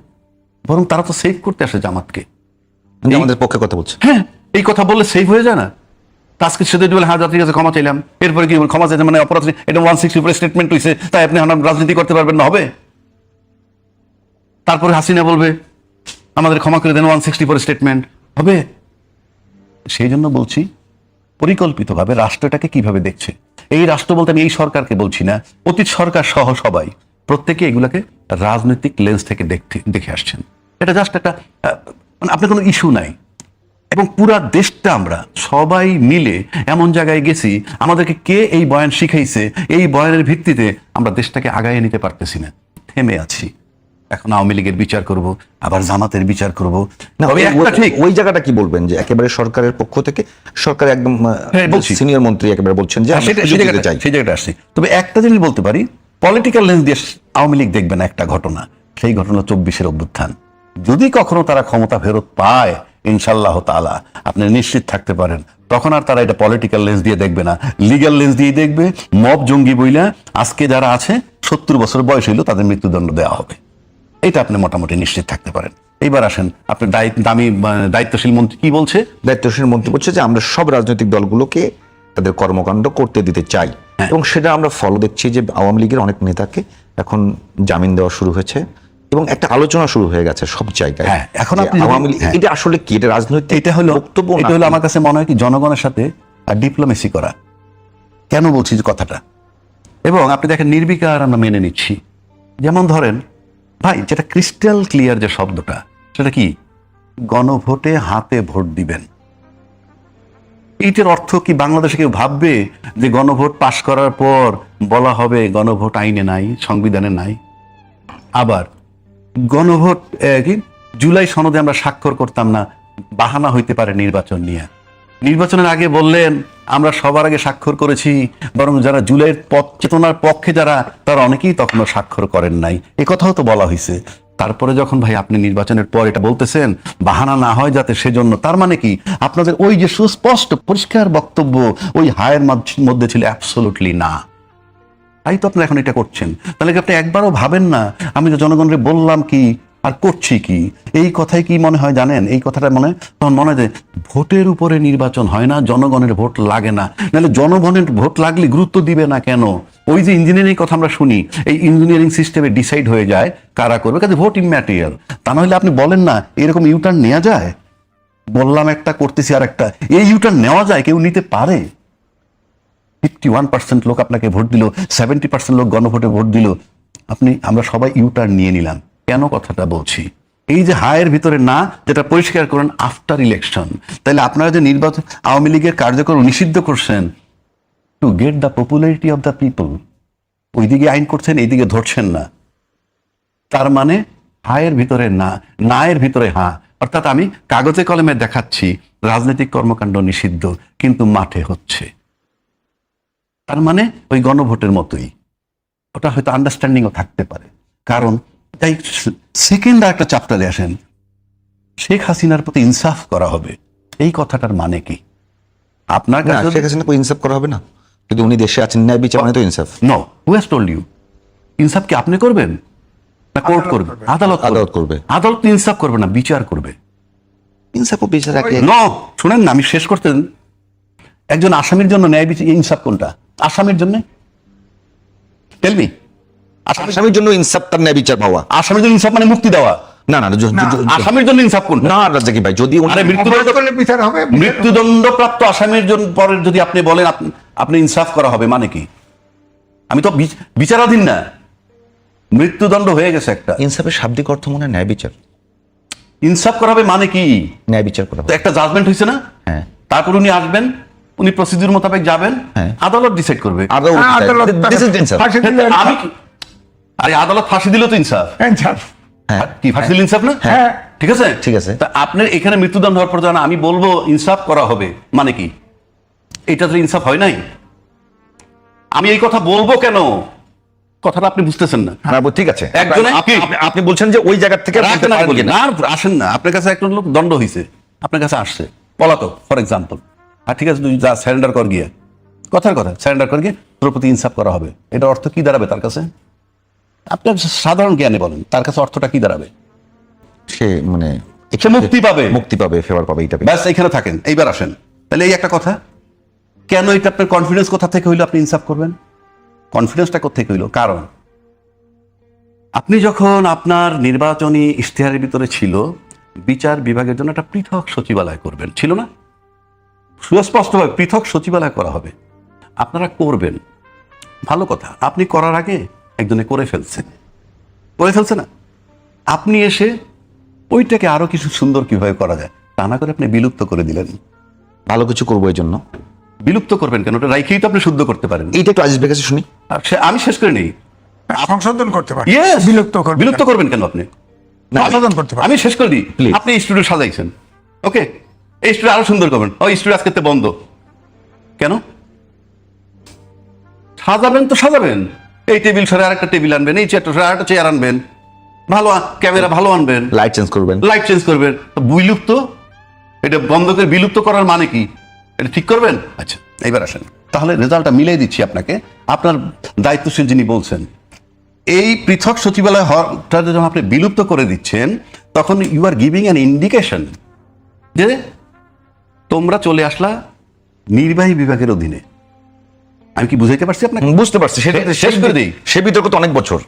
বরং তারা তো সেভ করতে আসে জামাতকে। আমাদের পক্ষে কথা বলছে। হ্যাঁ, এই কথা বললে সেভ হয়ে যায় না? আজকে সেটা বলে হ্যাঁ জাতির কাছে ক্ষমা চাইলাম, এরপরে কি ক্ষমা চাইছে মানে অপরাধ, এটা 160 স্টেটমেন্ট হয়েছে তাই আপনি রাজনীতি করতে পারবেন না, হবে? তারপরে হাসিনা বলবে আমাদের ক্ষমা করে দেন, 164 স্টেটমেন্ট হবে? সেই জন্য বলছি পরিকল্পিতভাবে রাষ্ট্রটাকে কিভাবে দেখছে। এই রাষ্ট্র বলতে আমি এই সরকারকে বলছি না, অতীত সরকার সহ সবাই, প্রত্যেকে এগুলাকে রাজনৈতিক লেন্স থেকে দেখে আসছেন। এটা জাস্ট একটা মানে আপনার কোনো ইস্যু নাই। এবং পুরা দেশটা আমরা সবাই মিলে এমন জায়গায় গেছি, আমাদেরকে কে এই বয়ান শিখাইছে, এই বয়ানের ভিত্তিতে আমরা দেশটাকে আগায় নিতে পারতেছি না, থেমে আছি। এখন আওয়ামী লীগের বিচার করব, আবার জামাতের বিচার করব। ঠিক ওই জায়গাটা কি বলবেন যে একেবারে সরকারের পক্ষ থেকে সরকার একদম সিনিয়র মন্ত্রী একেবারে বলছেন যে সেই জায়গাটা আসছি। তবে একটা জিনিস বলতে পারি, পলিটিক্যাল লেন্স দিয়ে আওয়ামী লীগ দেখবে না একটা ঘটনা, সেই ঘটনা 24-এর অভ্যুত্থান। যদি কখনো তারা ক্ষমতা ফেরত পায়, ইনশাআল্লাহ তাআলা আপনি নিশ্চিত থাকতে পারেন, তখন আর তারা এটা পলিটিক্যাল লেন্স দিয়ে দেখবে না, লিগ্যাল লেন্স দিয়ে দেখবে। মব জঙ্গি বইলা আজকে যারা আছে 70 বছর বয়স হইল তাদের মৃত্যুদণ্ড দেওয়া হবে, এটা আপনি মোটামুটি নিশ্চিত থাকতে পারেন। এইবার আসেন, আপনি দায়িত্বশীল মন্ত্রী কি বলছে? দায়িত্বশীল মন্ত্রী বলছে যে আমরা সব রাজনৈতিক দলগুলোকে তাদের কর্মকাণ্ড করতে দিতে চাই, এবং সেটা আমরা ফলো দেখছি যে আওয়ামী লীগের অনেক নেতাকে এখন জামিন দেওয়া শুরু হয়েছে এবং একটা আলোচনা শুরু হয়ে গেছে সব জায়গায়। এখন আপনি আওয়ামী লীগ এটা আসলে কি, এটা রাজনৈতিক এটা হলো বক্তব্য, এটা হলো আমার কাছে মনে হয় কি জনগণের সাথে আর ডিপ্লোমেসি করা। কেন বলছি যে কথাটা? এবং আপনি দেখেন নির্বিকার আমরা মেনে নিচ্ছি। যেমন ধরেন ভাই, যেটা ক্রিস্টাল ক্লিয়ার যে শব্দটা, সেটা কি? গণভোটে হাতে ভোট দিবেন। এইটার অর্থ কি বাংলাদেশে কেউ ভাববে যে গণভোট পাশ করার পর বলা হবে গণভোট আইনে নাই, সংবিধানে নাই? আবার গণভোট কি জুলাই সনদে আমরা স্বাক্ষর করতাম না, বাহানা হইতে পারে নির্বাচন নিয়ে। নির্বাচনের আগে বললেন আমরা সবার আগে স্বাক্ষর করেছি, বরং যারা জুলাইয়ের চেতনার পক্ষে যারা, তারা অনেকেই তখনও স্বাক্ষর করেন নাই, এ কথাও তো বলা হয়েছে। তারপরে যখন ভাই আপনি নির্বাচনের পর এটা বলতেছেন বাহানা না হয় যাতে, সেজন্য তার মানে কি আপনাদের ওই যে সুস্পষ্ট পরিষ্কার বক্তব্য ওই হায়ের মধ্যে ছিল অ্যাবসোলুটলি না। তাই তো আপনারা এখন এটা করছেন। তাহলে কি আপনি একবারও ভাবেন না আমি তো জনগণকে বললাম কি আর করছি কি? এই কথাই কি মনে হয় জানেন? এই কথাটা মনে তখন মনে হয় যে ভোটের উপরে নির্বাচন হয় না, জনগণের ভোট লাগে না। নাহলে জনগণের ভোট লাগলে গুরুত্ব দিবে না কেন? ওই যে ইঞ্জিনিয়ারিং কথা আমরা শুনি, এই ইঞ্জিনিয়ারিং সিস্টেমে ডিসাইড হয়ে যায় কারা করবে, কাজে ভোট ইম্যাটেরিয়াল। তা নাহলে আপনি বলেন না এরকম ইউটার্ন নেওয়া যায়? বললাম একটা, করতেছি আর একটা। এই ইউটার্ন নেওয়া যায়, কেউ নিতে পারে? 51% লোক আপনাকে ভোট দিল, 70% লোক গণভোটে ভোট দিল, আমরা সবাই ইউটার্ন নিয়ে নিলাম। কেন কথাটা বলছি? এই যে হায়ের ভিতরে না, যেটা পরিষ্কার করেন আফটার ইলেকশন। তাহলে আপনারা যে নির্বাচন আওয়ামী লীগের কার্যক্রম নিষিদ্ধ করছেন to get the popularity of the people, ওইদিকে আইন করছেন, এইদিকে ধরছেন না। তার মানে হায়ের ভিতরে না, নায়ের ভিতরে হা। অর্থাৎ আমি কাগজে কলমে দেখাচ্ছি রাজনৈতিক কর্মকাণ্ড নিষিদ্ধ, কিন্তু মাঠে হচ্ছে। তার মানে ওই গণভোটের মতোই, ওটা হয়তো আন্ডারস্ট্যান্ডিংও থাকতে পারে। কারণ তাই সেকেন্ড আর একটা চ্যাপ্টারে আসেন, শেখ হাসিনার প্রতি ইনসাফ করা হবে, এই কথাটার মানে কি? আপনার না, কাছে শেখ হাসিনাকে ইনসাফ করা হবে না, কিন্তু উনি দেশে আছেন, ন্যায় বিচার মানে তো ইনসাফ। No, who has told you? ইনসাফ কি আপনি করবেন না কোর্ট করবে? আদালত করবে। আদালত ইনসাফ করবে না, বিচার করবে। ইনসাফ ও বিচার একই। নো, শুনেন না, আমি শেষ করতেন। একজন আসামির জন্য ন্যায় বিচার ইনসাফ কোনটা? আসামির জন্য টেল মি। আসামির জন্য ইনসাফ তার ন্যায় বিচার পাওয়া। আসামির জন্য ইনসাফ মানে মুক্তি দেওয়া। না না, আসামির জন্য ইনসাফ কোনটা? না রাজাকি ভাই, যদি আরে অপরাধ করলে বিচার হবে। মৃত্যুদণ্ডপ্রাপ্ত আসামির জন্য পরে যদি আপনি বলেন আপনি ইনসাফ করা হবে, মানে কি? আমি তো বিচারাধীন না, মৃত্যুদণ্ড হয়ে গেছে একটা। ইনসাফের শাব্দিক অর্থ মনে হয় ন্যায় বিচার। ইনসাফ করা হবে মানে কি? ন্যায় বিচার করা তো হবে। একটা জাজমেন্ট হয়েছে না, হ্যাঁ, তারপর উনি আসবেন, উনি প্রসিডিউর মোতাবেক যাবেন, হ্যাঁ। আদালত ডিসাইড করবে। আদালত This is ইনসাফ। ফাঁসি দিলে আমি আরে আদালত ফাঁসি দিল তো ইনসাফ। ইনসাফ। হ্যাঁ, কি ফাঁসি দিল ইনসাফ না? হ্যাঁ। ঠিক আছে, ঠিক আছে। তা আপনার এখানে মৃত্যুদণ্ড হওয়ার পর যখন আমি বলবো ইনসাফ করা হবে, মানে কি? এটা তো ইনসাফ হয় নাই। আমি এই কথা বলবো কেন? কথাটা আপনি বুঝতেছেন না। না, ঠিক আছে, একজনে আপনি বলছেন যে ওই জায়গা থেকে বলতে রাখেন, পারেন কিনা। না আসেন না, আপনার কাছে একটা লোক দণ্ড হয়েছে, আপনার কাছে আসছে পলাতক ফর এক্সাম্পল, আর ঠিক আছে তুই যা স্যারেন্ডার কর গিয়ে, কথার কথা স্যারেন্ডার কর গিয়ে, তোর প্রতি ইনসাফ করা হবে। এটা অর্থ কি দাঁড়াবে তার কাছে? আপনার সাধারণ জ্ঞানে বলেন, তার কাছে অর্থটা কি দাঁড়াবে? সে মানে সে মুক্তি পাবে, মুক্তি পাবে, ফেভার পাবে, এটা ব্যাস। এইখানে থাকেন, এইবার আসেন। তাহলে এই একটা কথা, কেন এটা আপনার কনফিডেন্স কোথা থেকে হইলো আপনি ইনসাফ করবেন? কনফিডেন্সটা কোথেকে হইলো? কারণ আপনি যখন আপনার নির্বাচনী ইশতেহারের ভিতরে ছিল বিচার বিভাগের জন্য একটা পৃথক সচিবালয় করবেন, ছিল না? সুস্পষ্টভাবে পৃথক সচিবালয় করা হবে, আপনারা করবেন, ভালো কথা। আপনি করার আগে একজনে করে ফেলছে না, আপনি এসে ওইটাকে আরো কিছু সুন্দর কিভাবে করা যায় তা না করে আপনি বিলুপ্ত করে দিলেন। ভালো কিছু করবো এই জন্য। বিলুপ্ত করবেন কেন? ওটা রাইখেই তো আপনি শুদ্ধ করতে পারেন। এইটা একটু আজিজ ভাই কাছে শুনি। আমি শেষ করে নেই। সংশোধন করতে পারে। Yes! বিলুপ্ত বিলুপ্ত করবেন কেন আপনি? সংশোধন করতে পারে। আমি শেষ করে দিই। Please. আপনি স্টুডিও সাজাইছেন, ওকে, এই স্টুডিও আরো সুন্দর করবেন। ওই স্টুডিও আজকে তো বন্ধ কেন? সাজাবেন তো সাজাবেন, এই টেবিল সরে আরেকটা টেবিল আনবেন, এই চেয়ারটা সরে আরেকটা চেয়ার আনবেন, ভালো ক্যামেরা ভালো আনবেন, লাইট চেঞ্জ করবেন। লাইট চেঞ্জ করবেন। তো বিলুপ্ত, এটা বন্ধ করে বিলুপ্ত করার মানে কি? এটা ঠিক করবেন? আচ্ছা, এইবার আসেন, তাহলে রেজাল্টটা মিলিয়ে দিচ্ছি আপনাকে। আপনার দায়িত্বশীল যিনি বলছেন, এই পৃথক সচিবালয় হওয়াটা যখন আপনি বিলুপ্ত করে দিচ্ছেন, তখন you are giving an indication যে তোমরা চলে আসলা নির্বাহী বিভাগের অধীনে। আমি কি বুঝাইতে পারছি আপনাকে? বুঝতে পারছি, সেটা শেষ করে দিই। সে বিতর্ক তো অনেক বছর।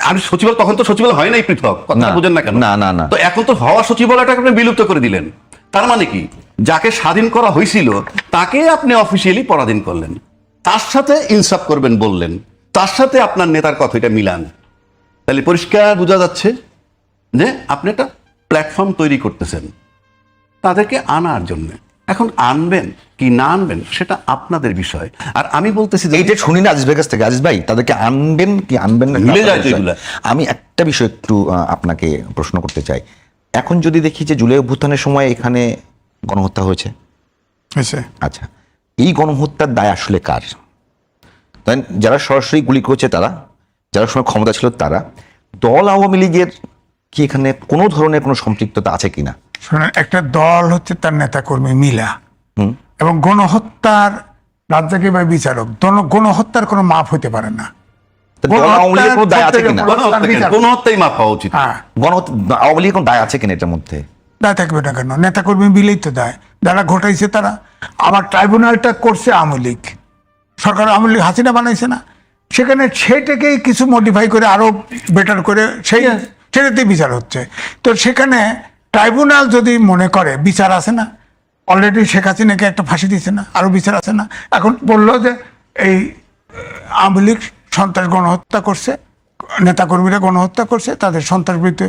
আর সচিবালয়, তখন তো সচিবালয় হয় নাই পৃথক, কথা না, বুঝেন না কেন? না। তো এখন তো হওয়া সচিবালয়টাকে আপনি বিলুপ্ত করে দিলেন। তার মানে কি, যাকে স্বাধীন করা হয়েছিল তাকে আপনি অফিসিয়ালি পরাধীন করলেন, তার সাথে ইনসাফ করবেন বললেন, তার সাথে আপনার নেতার কথাটা মিলান। তাহলে পরিষ্কার বোঝা যাচ্ছে যে আপনি একটা প্ল্যাটফর্ম তৈরি করতেছেন তাদেরকে আনার জন্য। এখন আনবেন কি না আনবেন সেটা আপনাদের বিষয়। আর আমি বলতেছি যে এইটা শুনি না আজিজ ভাইয়ের কাছ থেকে। আজিজ ভাই, তাদেরকে আনবেন কি আনবেন না মিলে যায় তো আপনাদের এগুলা। বিষয়। আমি একটা বিষয় একটু আপনাকে প্রশ্ন করতে চাই। এখন যদি দেখি যে জুলাই অভ্যুত্থানের সময় এখানে গণহত্যা হয়েছে, হয়েছে। আচ্ছা, এই গণহত্যার দায় আসলে কার? তাই যারা সরাসরি গুলি করেছে তারা, যারা সময় ক্ষমতা ছিল তারা, দল আওয়ামী লীগের কি এখানে কোনো ধরনের কোনো সম্পৃক্ততা আছে কিনা? শোনেন, একটা দল হচ্ছে তার নেতাকর্মী মিলা, এবং গণহত্যার রাজ্জাকি ভাই বিচারক, গণহত্যার কোনো মাপ হতে পারে না। তো দল আওয়ামী লীগের কোনো দায় আছে কিনা? গণহত্যাই মাপ পাওয়া উচিত। হ্যাঁ, আওয়ামী লীগের কোনো দায় আছে কিনা এটার মধ্যে? দায় থাকবে না কেন? নেতাকর্মী মিলেই তো দায়, যারা ঘটাইছে তারা। আবার ট্রাইব্যুনালটা করছে আওয়ামী লীগ, সরকার আওয়ামী লীগ হাসিনা বানাইছে না, সেখানে সেটাকেই কিছু মডিফাই করে আরো বেটার করে সেটাতেই বিচার হচ্ছে। তো সেখানে ট্রাইব্যুনাল যদি মনে করে বিচার আছে না, অলরেডি শেখ হাসিনাকে একটা ফাঁসি দিচ্ছে না, আরো বিচার আছে না, এখন বললো যে এই আওয়ামী লীগ সন্ত্রাস গণহত্যা করছে, নেতাকর্মীরা গণহত্যা করছে, তাদের সন্ত্রাস বিরুদ্ধে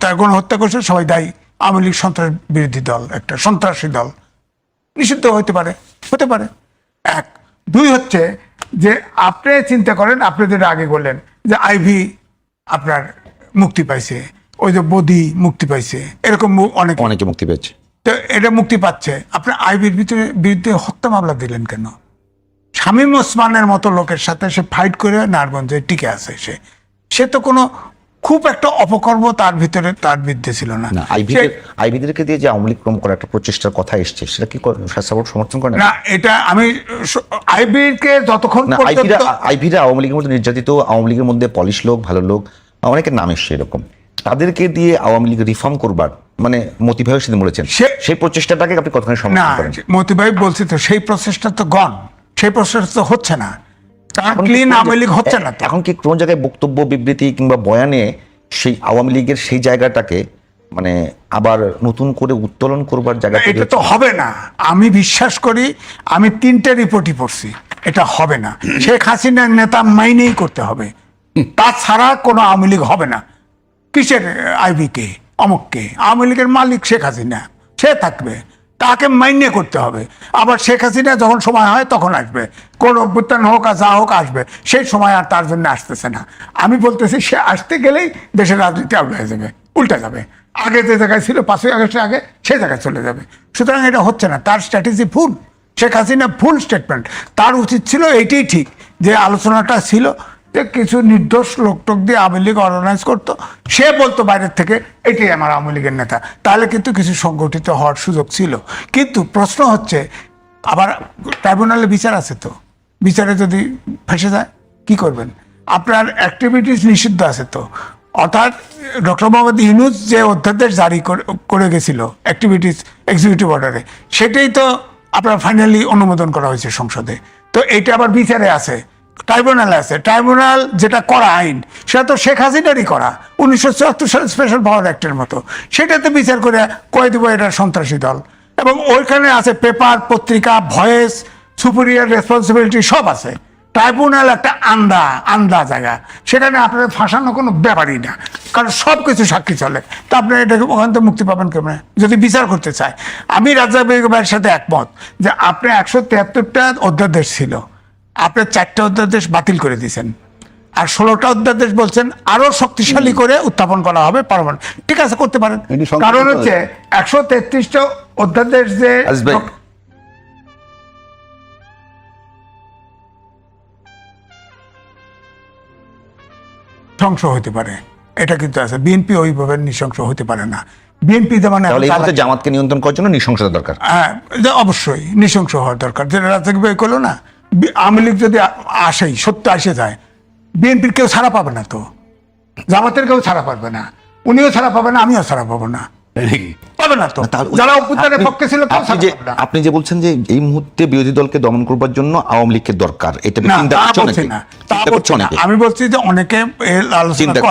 তার গণহত্যা করছে, সবাই দায়ী। আওয়ামী লীগ সন্ত্রাস বিরোধী দল, একটা সন্ত্রাসী দল, নিষিদ্ধ হতে পারে, হতে পারে। এক। দুই হচ্ছে যে আপনি চিন্তা করেন, আপনি যেটা আগে বললেন যে আইভি আপনার মুক্তি পাইছে, ওই যে বদি মুক্তি পাইছে, এরকম অনেকে মুক্তি পেয়েছে। তো এটা মুক্তি পাচ্ছে, আপনি আইভির বিরুদ্ধে হত্যা মামলা দিলেন কেন? শামীম ওসমানের মতো লোকের সাথে সে ফাইট করে নারায়ণগঞ্জে টিকে আছে, সে তো কোনো খুব একটা অপকর্ম তার ভিতরে, তার বিরুদ্ধে ছিল না। আইবিদেরকে দিয়ে যে আওয়ামী লীগ ক্রম করার একটা প্রচেষ্টার কথা এসছে, সেটা কি সমর্থন করে না? এটা আমি আইবিকে যতক্ষণ পর্যন্ত আইবিরা আওয়ামী লীগের মধ্যে নির্যাতিত, আওয়ামী লীগের মধ্যে পলিশ লোক, ভালো লোক, অনেকের নাম এসছে এরকম, তাদেরকে দিয়ে আওয়ামী লীগ রিফর্ম করবার মানে মতি ভাই সেদিন বলেছেন, সেই প্রচেষ্টাটাকে আপনি কতখানি সমর্থন করেন? মতি ভাই বলছি তো, সেই প্রচেষ্টা তো গন, সেই প্রচেষ্টা তো হচ্ছে না, ক্লিন আওয়ামী লীগ হচ্ছে না। এখন কি কোন জায়গায় বক্তব্য, বিবৃতি কিংবা বয়ানে সেই আওয়ামী লীগের সেই জায়গাটাকে মানে আবার নতুন করে উত্তোলন করবার জায়গা? এটা তো হবে না, আমি বিশ্বাস করি। আমি 3টে রিপোর্টই পড়ছি, এটা হবে না। শেখ হাসিনার নেতা মাইনেই করতে হবে, তাছাড়া কোনো আওয়ামী লীগ হবে না। কিসের আইবিকে, অমুককে? আওয়ামী লীগের মালিক শেখ হাসিনা, সে থাকবে, তাকে মাইনে করতে হবে। আবার শেখ হাসিনা যখন সময় হয় তখন আসবে, কোন অভ্যুত্থান হোক আর যা হোক আসবে, সেই সময় আর তার জন্য আসতেছে না। আমি বলতেছি সে আসতে গেলেই দেশের রাজনীতি আউট হয়ে যাবে, উল্টে যাবে। আগে যে জায়গায় ছিল 5ই আগস্টের আগে, সেই জায়গায় চলে যাবে। সুতরাং এটা হচ্ছে না, তার স্ট্র্যাটেজি ভুল। শেখ হাসিনা ভুল স্টেটমেন্ট, তার উচিত ছিল এইটাই ঠিক, যে আলোচনাটা ছিল যে কিছু নির্দোষ লোকটোক দিয়ে আওয়ামী লীগ অর্গানাইজ করতো, সে বলতো বাইরের থেকে এটাই আমার আওয়ামী লীগের নেতা, তাহলে কিন্তু কিছু সংগঠিত হওয়ার সুযোগ ছিল। কিন্তু প্রশ্ন হচ্ছে, আবার ট্রাইব্যুনালে বিচার আছে, তো বিচারে যদি ফেসে যায় কি করবেন? আপনার অ্যাক্টিভিটিস নিষিদ্ধ আছে তো, অর্থাৎ ডক্টর মোহাম্মদ ইউনূস যে অধ্যাদেশ জারি করে গেছিল অ্যাক্টিভিটিস এক্সিকিউটিভ অর্ডারে, সেটাই তো আপনার ফাইনালি অনুমোদন করা হয়েছে সংসদে। তো এইটা আবার বিচারে আছে, ট্রাইব্যুনালে আছে। ট্রাইব্যুনাল যেটা করা আইন, সেটা তো শেখ হাসিনারই করা, 1974 সালের স্পেশাল পাওয়ার অ্যাক্টের মতো। সেটাতে বিচার করে কয়ে দেবো এটা সন্ত্রাসী দল, এবং ওইখানে আছে পেপার, পত্রিকা, ভয়েস, সুপিরিয়র রেসপন্সিবিলিটি সব আছে। ট্রাইব্যুনাল একটা আন্দা জায়গা, সেখানে আপনার ফাঁসানো কোনো ব্যাপারই না, কারণ সব কিছু সাক্ষী চলে। তা আপনি এটাকে ওখান থেকে মুক্তি পাবেন কেমন যদি বিচার করতে চায়? আমি রাজা বেগমের সাথে একমত যে আপনি 173টা অধ্যাদেশ ছিল, আপনি 4টা অধ্যাদেশ বাতিল করে দিয়েছেন, আর 16টা অধ্যাদেশ বলছেন আরো শক্তিশালী করে উত্থাপন করা হবে পারমানেন্ট। ঠিক আছে, করতে পারেন। কারণ হচ্ছে 133টা অধ্যাদেশ যে ধ্বংস হতে পারে, এটা কিন্তু আছে। বিএনপি ওইভাবে নৃশংস হতে পারে না। বিএনপি যেমন জামাতকে নিয়ন্ত্রণ করার জন্য নৃশংসতা দরকার। হ্যাঁ, অবশ্যই নৃশংস হওয়ার দরকার। যেটা রাজনীতি বই করলো না, আওয়ামী লীগ যদি আসেই সত্য আসে যায়, বিএনপির কেউ ছাড়া পাবে না, তো জামাতের কেউ ছাড়া পাবে না, উনিও ছাড়া পাবে না, আমিও ছাড়া পাবো না, পাবে না। তো যারা অভ্যুত্থানের পক্ষে ছিল আপনি যে বলছেন যে এই মুহূর্তে বিরোধী দলকে দমন করবার জন্য আওয়ামী লীগকে দরকার, এটা আমি বলছি যে অনেকে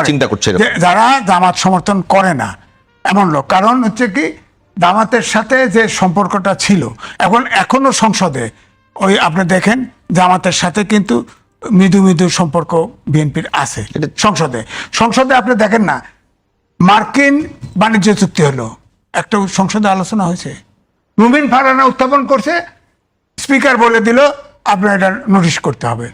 চিন্তা করছে, যারা জামাত সমর্থন করে না, এমন লোক। কারণ হচ্ছে কি, জামাতের সাথে যে সম্পর্কটা ছিল, এখনো সংসদে ওই আপনি দেখেন জামাতের সাথে কিন্তু মৃদু মৃদু সম্পর্ক বিএনপির আছে সংসদে আপনি দেখেন না, মার্কিন বাণিজ্য চুক্তি হলো, একটা সংসদে আলোচনা হয়েছে, মুমিন ফারহানা উত্থাপন করছে, স্পিকার বলে দিল আপনার এটা নোটিশ করতে হবে,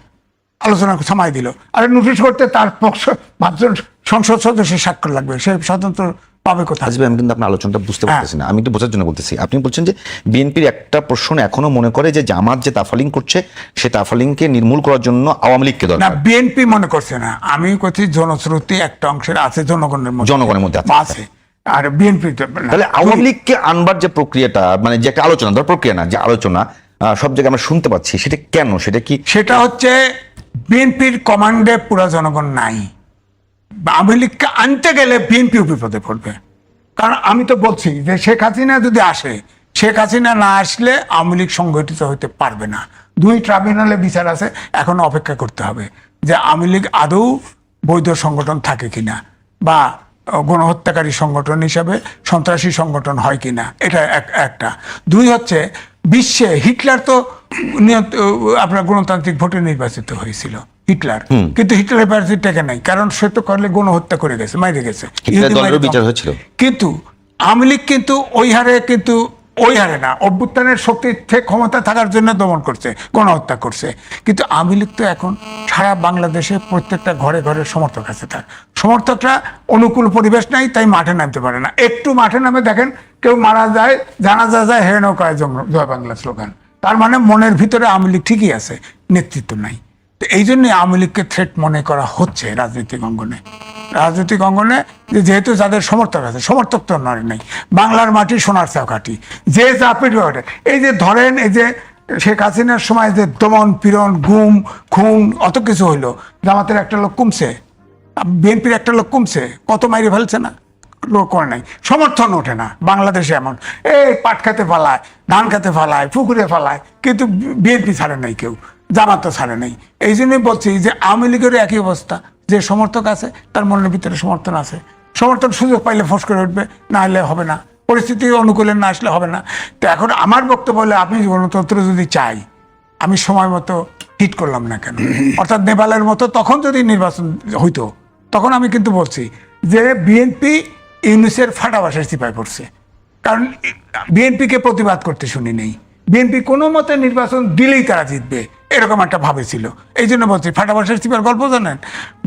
আলোচনা সময় দিল, আর নোটিশ করতে তার পক্ষ 5 জন সংসদ সদস্য স্বাক্ষর লাগবে, সে স্বতন্ত্র পাবে কোথায়? আসবে, আমি কিন্তু আপনার আলোচনাটা বুঝতে পারতেছি না, আমি একটু বোঝার জন্য বলতেছি। আপনি বলছেন যে বিএনপির একটা প্রশ্ন এখনো মনে করে যে জামাত যে তাফালিং করছে, সে তাফালিংকে নির্মূল করার জন্য আওয়ামী লীগকে না, দরকার। বিএনপি মনে করছে না, আমি করছি জনশ্রুতি একটা অংশের আছে, জনগণের মধ্যে আছে, আর বিএনপি। তাহলে আওয়ামী লীগকে আনবার যে প্রক্রিয়াটা, মানে যে একটা আলোচনা, ধর প্রক্রিয়া না, যে আলোচনা সব জায়গায় আমরা শুনতে পাচ্ছি, সেটা কেন? সেটা কি? সেটা হচ্ছে বিএনপির কমান্ডে পুরা জনগণ নাই। আওয়ামী লীগকে আনতে গেলে বিএনপিও বিপদে পড়বে। কারণ আমি তো বলছি যে শেখ হাসিনা যদি আসে, শেখ হাসিনা না আসলে আওয়ামী লীগ সংগঠিত হতে পারবে না। 2 ট্রাইব্যুনালে বিচার আছে, এখন অপেক্ষা করতে হবে যে আওয়ামী লীগ আদৌ বৈধ সংগঠন থাকে কিনা, বা গণহত্যাকারী সংগঠন হিসাবে সন্ত্রাসী সংগঠন হয় কিনা, এটা একটা। 2 হচ্ছে বিশ্বে হিটলার তো আপনার গণতান্ত্রিক ভোটে নির্বাচিত হয়েছিল, হিটলার, কিন্তু হিটলারের প্রার্থী টেকে নাই, কারণ সে তো করলে গণহত্যা করে গেছে, মাইরে গেছে, বিচার হয়েছিল। কিন্তু আওয়ামী লীগ কিন্তু ওই হারে না, অভ্যুত্থানের শক্তি ক্ষমতা থাকার জন্য দমন করছে, গণহত্যা করছে। কিন্তু আওয়ামী লীগ তো এখন সারা বাংলাদেশে প্রত্যেকটা ঘরে ঘরে সমর্থক আছে, তার সমর্থকরা অনুকূল পরিবেশ নাই, তাই মাঠে নামতে পারে না। একটু মাঠে নামে দেখেন কেউ মারা যায়, জানাজা যায়, হে নৌকায় জয় বাংলা স্লোগান, তার মানে মনের ভিতরে আওয়ামী লীগ ঠিকই আছে, নেতৃত্ব নাই। তো এই জন্যই আওয়ামী লীগকে থ্রেট মনে করা হচ্ছে রাজনৈতিক অঙ্গনে, যেহেতু যাদের সমর্থক আছে, সমর্থক তো নাই, বাংলার মাটি সোনার চাকাটি, যে যা পিঠে। এই যে ধরেন, এই যে শেখ হাসিনার সময় যে দমন পীড়ন, গুম খুন অত কিছু হইলো, জামাতের একটা লোক কমছে, বিএনপির একটা লোক কমছে, কত মাইরে ফেলছে না, লোক করে নাই, সমর্থন ওঠে না বাংলাদেশে। এমন এই পাট খেতে ফালায়, ধান খেতে ফালায়, পুকুরে ফালায়, কিন্তু বিএনপি ছাড়ে নাই কেউ, জামাত তো ছাড়ে নাই। এই জন্যই বলছি যে আওয়ামী লীগেরও একই অবস্থা, যে সমর্থক আছে তার মনের ভিতরে সমর্থন আছে, সমর্থন সুযোগ পাইলে ফোঁস করে উঠবে, না হলে হবে না, পরিস্থিতি অনুকূলে না আসলে হবে না। তো এখন আমার বক্তব্য হলে, আপনি গণতন্ত্র যদি চাই, আমি সময় মতো হিট করলাম না কেন, অর্থাৎ নেপালের মতো তখন যদি নির্বাচন হইতো, তখন আমি কিন্তু বলছি যে বিএনপি ইউনুসের ফাটাবাসের চিপায় পড়ছে, কারণ বিএনপিকে প্রতিবাদ করতে শুনি নেই, বিএনপি কোনো মতে নির্বাচন দিলেই তারা জিতবে, এরকম একটা ভাবে ছিল। এই জন্য বলছি, ফাটাবাসের চিপার গল্প জানেন,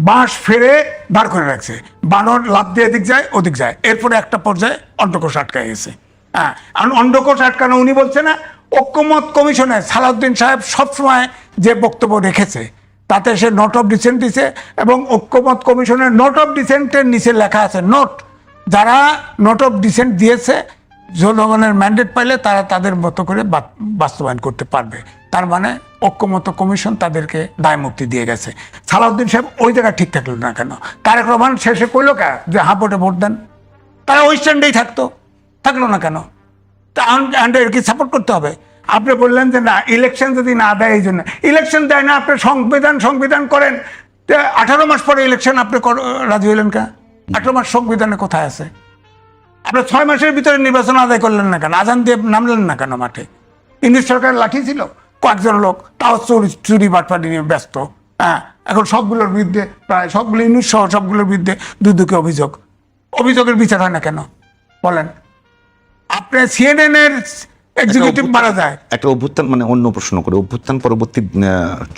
বাঁশ ফেরে দাঁড় করে রাখছে, বানর লাফ দিয়ে এদিক যায় ওদিক যায়, এরপরে একটা পর্যায়ে অন্ডকোষ আটকায় গেছে। হ্যাঁ, অন্ডকোষ আটকানো উনি বলছে না, ঐক্যমত কমিশনে সালাউদ্দিন সাহেব সবসময় যে বক্তব্য রেখেছে, তাতে সে নোট অফ ডিসেন্ট দিছে, এবং ঐক্যমত কমিশনের নোট অফ ডিসেন্টের নিচে লেখা আছে, নোট, যারা নোট অফ ডিসেন্ট দিয়েছে জনগণের ম্যান্ডেট পাইলে তারা তাদের মতো করে বাস্তবায়ন করতে পারবে। তার মানে ঐক্যমত কমিশন তাদেরকে দায় মুক্তি দিয়ে গেছে। সালাউদ্দিন সাহেব ওই জায়গায় ঠিক থাকলো না কেন? তারেক রহমান শেষে কইলো যে ভোটে ভোট দেন, তারা ওই স্ট্যান্ডেই থাকলো না কেন? তা এর কি সাপোর্ট করতে হবে? আপনি বললেন যে না, ইলেকশন যদি না দেয়, এই জন্য ইলেকশন দেয় না, আপনি সংবিধান করেন, 18 মাস পরে ইলেকশন আপনি রাজি হইলেন কা? 18 মাস সংবিধানে কোথায় আছে? আপনার 6 মাসের ভিতরে নির্বাচন আদায় করলেন না কেন? আজান দিয়ে নামলেন না কেন মাঠে? ইংরেজ সরকার লাঠি ছিল, কয়েকজন লোক তাও চুরি বাটপাটি নিয়ে ব্যস্ত। হ্যাঁ, এখন সবগুলোর বিরুদ্ধে, প্রায় সবগুলো ইংরেজ সহ সবগুলোর বিরুদ্ধে দুদকে অভিযোগের বিচার হয় না কেন বলেন? আপনি CNN এর এক্সিকিউটিভ মারা যায়। একটা অভ্যুত্থান, মানে অন্য প্রশ্ন করে, অভ্যুত্থান পরবর্তী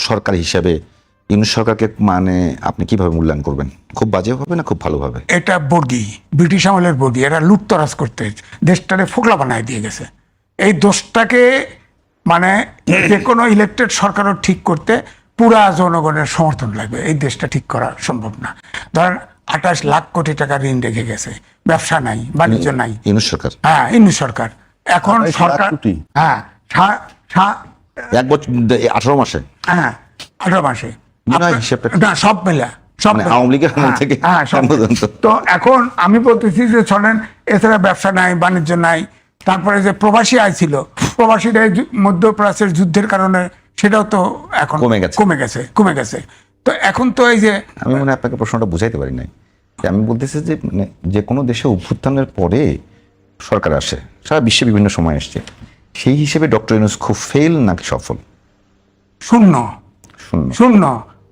সরকার হিসাবে ইউনূস সরকারকে মানে আপনি কিভাবে মূল্যায়ন করবেন? খুব বাজে হবে না খুব ভালো হবে? এটা বর্গী, ব্রিটিশ আমলের বর্গী, এরা লুটতরাজ করতে দেশটারে ফোকলা বানায় দিয়ে গেছে। এই দোষটাকে মানে যে কোনো ইলেক্টেড সরকারও ঠিক করতে পুরা জনগণের সমর্থন লাগবে, এই দেশটা ঠিক করা সম্ভব না। ধরেন 28 লাখ কোটি টাকা ঋণ রেখে গেছে, ব্যবসা নাই, বাণিজ্য নাই, ইউনূস সরকার। হ্যাঁ, ইউনূস সরকার। এখন সরকার, হ্যাঁ, 1 বছর 18 মাসে, হ্যাঁ 18 মাসে না, সব মিলে আওয়ামী লীগের থেকে তো এখন আমি বলতেছি যে চলেন, এছাড়া ব্যবসা নাই, বাণিজ্য নাই, তারপরে যে প্রবাসী আয় ছিল, প্রবাসীরা মধ্যপ্রাচ্যের যুদ্ধের কারণে সেটাও তো এখন কমে গেছে। তো এখন তো এই যে আমি মনে হয় আপনাকে প্রশ্নটা বুঝাইতে পারি নাই। আমি বলতেছি যে মানে যে কোনো দেশে অভ্যুত্থানের পরে সরকার আসে, সারা বিশ্বে বিভিন্ন সময় আসছে, সেই হিসেবে ডক্টর ইউনূস খুব ফেল নাকি সফল? শূন্য শূন্য। শূন্য।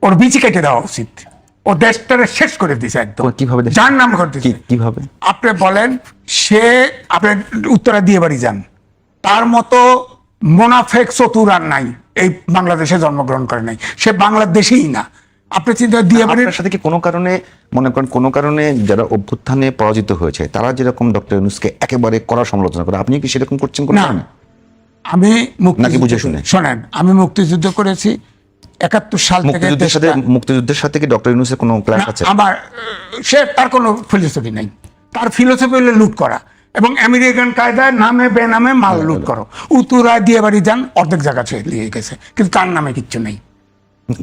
ওর বিচি কেটে দেওয়া উচিত। ও দেশটারে শেষ করে দিছে একদম। ও কিভাবে দেশ- যার নাম করে দিছে। কিভাবে? আপনি বলেন, সে আপনি উত্তরা দিয়ে বাড়ি যান, তার মতো মোনাফেক চতুর আর নাই এই বাংলাদেশে জন্মগ্রহণ করে নাই, সে বাংলাদেশেই না। আপনি চিন্তা দিয়ে বাড়ির আপনার সাথে কি কোনো কারণে মনে করেন কোনো কারণে যারা অভ্যুত্থানে পরাজিত হয়েছে তারা যেরকম ডক্টর ইউনূসকে একেবারে কড়া সমালোচনা করে, আপনি কি সেরকম করছেন কোনো না। কারণে? আমি নাকি বুঝে শুনে? শোনেন, আমি মুক্তিযুদ্ধ করেছি 71 সাল থেকে মুক্তিযুদ্ধের সাথে কি ডক্টর ইউনূসের কোনো ক্লাস আছে? আমার সে তার কোনো ফিলোসফি নেই। তার ফিলোসফি হলো লুট করা এবং আমেরিকান কায়দায় নামে বেনামে মাল লুট করো। উত্তরা দিয়ে বাড়ি যান, অর্ধেক জায়গা ছেড়ে দিয়ে গেছে, কিন্তু তার নামে কিচ্ছু নেই।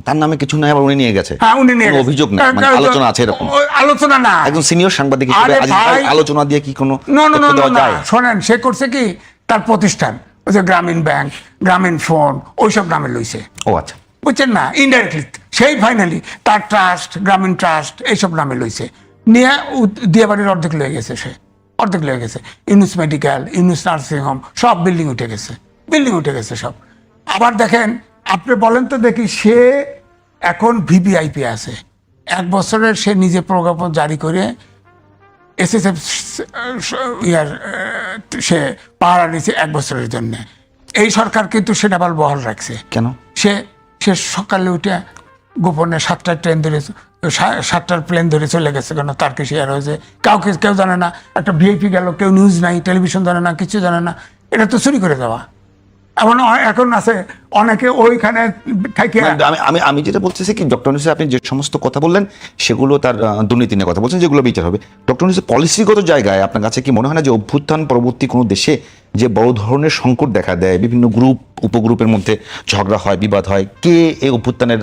তার নামে কিছু নাই, আবার উনি নিয়ে গেছে। হ্যাঁ, উনি নিয়ে কোনো গেছে। অভিযোগ নেই, মানে আলোচনা আছে এরকম? আলোচনা না, একজন সিনিয়র সাংবাদিক হিসেবে আরে আজিজ ভাই, ভাই, আলোচনা দিয়ে কি কোনো না না তথ্য না দেওয়া না, যায়? শোনেন, সে করছে কি, তার প্রতিষ্ঠান ওই যে গ্রামীণ ব্যাংক, গ্রামীণ ফোন, ওইসব নামে লইছে, ও আচ্ছা। বুঝছেন না, ইনডাইরেক্টলি। সেই ফাইনালি তার ট্রাস্ট, গ্রামীণ ট্রাস্ট, এইসব নামে লইছে, নিয়ে দিয়ে বাড়ির অর্ধেক লয়ে গেছে, সে অর্ধেক লয়ে গেছে। Yunus medical, Yunus nursing home, সব বিল্ডিং উঠে গেছে, বিল্ডিং উঠে গেছে সব। আবার দেখেন, আপনি বলেন তো দেখি, সে এখন ভিভিআইপি আছে, 1 বছরের সে নিজে প্রজ্ঞাপন জারি করে এসএসএফ সে পাহারা নিচ্ছে 1 বছরের জন্য। এই সরকার কিন্তু সেটা আবার বহাল রাখছে। কেন? সে সে সকালে উঠে গোপনে 7টার ট্রেন ধরে 7টার প্লেন ধরে চলে গেছে, কেন তার কি শেয়ার হয়েছে, কেউ জানে না। একটা ভিআইপি গেল, কেউ নিউজ নাই, টেলিভিশন জানে না, কিছু জানে না। এটা তো চুরি করে দেওয়া। এখন আছে অনেকে ওইখানে থেকে। আমি আমি আমি যেটা বলতেছি কি, ডক্টর ইউনূস আপনি যে সমস্ত কথা বললেন সেগুলো তার দুর্নীতি নিয়ে কথা বলছেন, যেগুলো বিচার হবে। ডক্টর ইউনূসের পলিসিগত জায়গায় আপনার কাছে কি মনে হয় না যে অভ্যুত্থান পরবর্তী কোনো দেশে যে বড় ধরনের সংকট দেখা দেয়, বিভিন্ন গ্রুপ উপগ্রুপের মধ্যে ঝগড়া হয়, বিবাদ হয়, কে এই অভ্যুত্থানের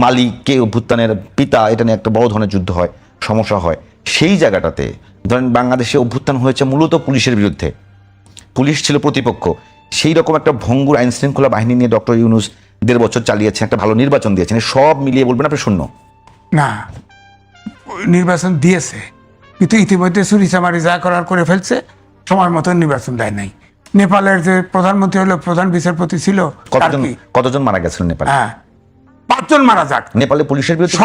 মালিক, কে অভ্যুত্থানের পিতা, এটা নিয়ে একটা বড় ধরনের যুদ্ধ হয়, সমস্যা হয়, সেই জায়গাটাতে ধরেন বাংলাদেশে অভ্যুত্থান হয়েছে মূলত পুলিশের বিরুদ্ধে, পুলিশ ছিল প্রতিপক্ষ, সেই রকম একটা ভঙ্গুর আইন শৃঙ্খলা বাহিনী নিয়ে ডক্টর ইউনূস 1.5 বছর চালিয়েছেন, একটা ভালো নির্বাচন দিয়েছেন, সব মিলিয়ে বলবেন আপনি শূন্য? না, নির্বাচন দিয়েছে, কিন্তু ইতিমধ্যে চুরি চামারি যা করার করে ফেলছে, সময় মতো নির্বাচন দেয় নাই। নেপালের যে প্রধানমন্ত্রী হলো, প্রধান বিচারপতি ছিল, তার কি কতজন মারা গেছিলেন নেপালে? হ্যাঁ, 5 জন মারা যাক। নেপালে পুলিশের বিরুদ্ধে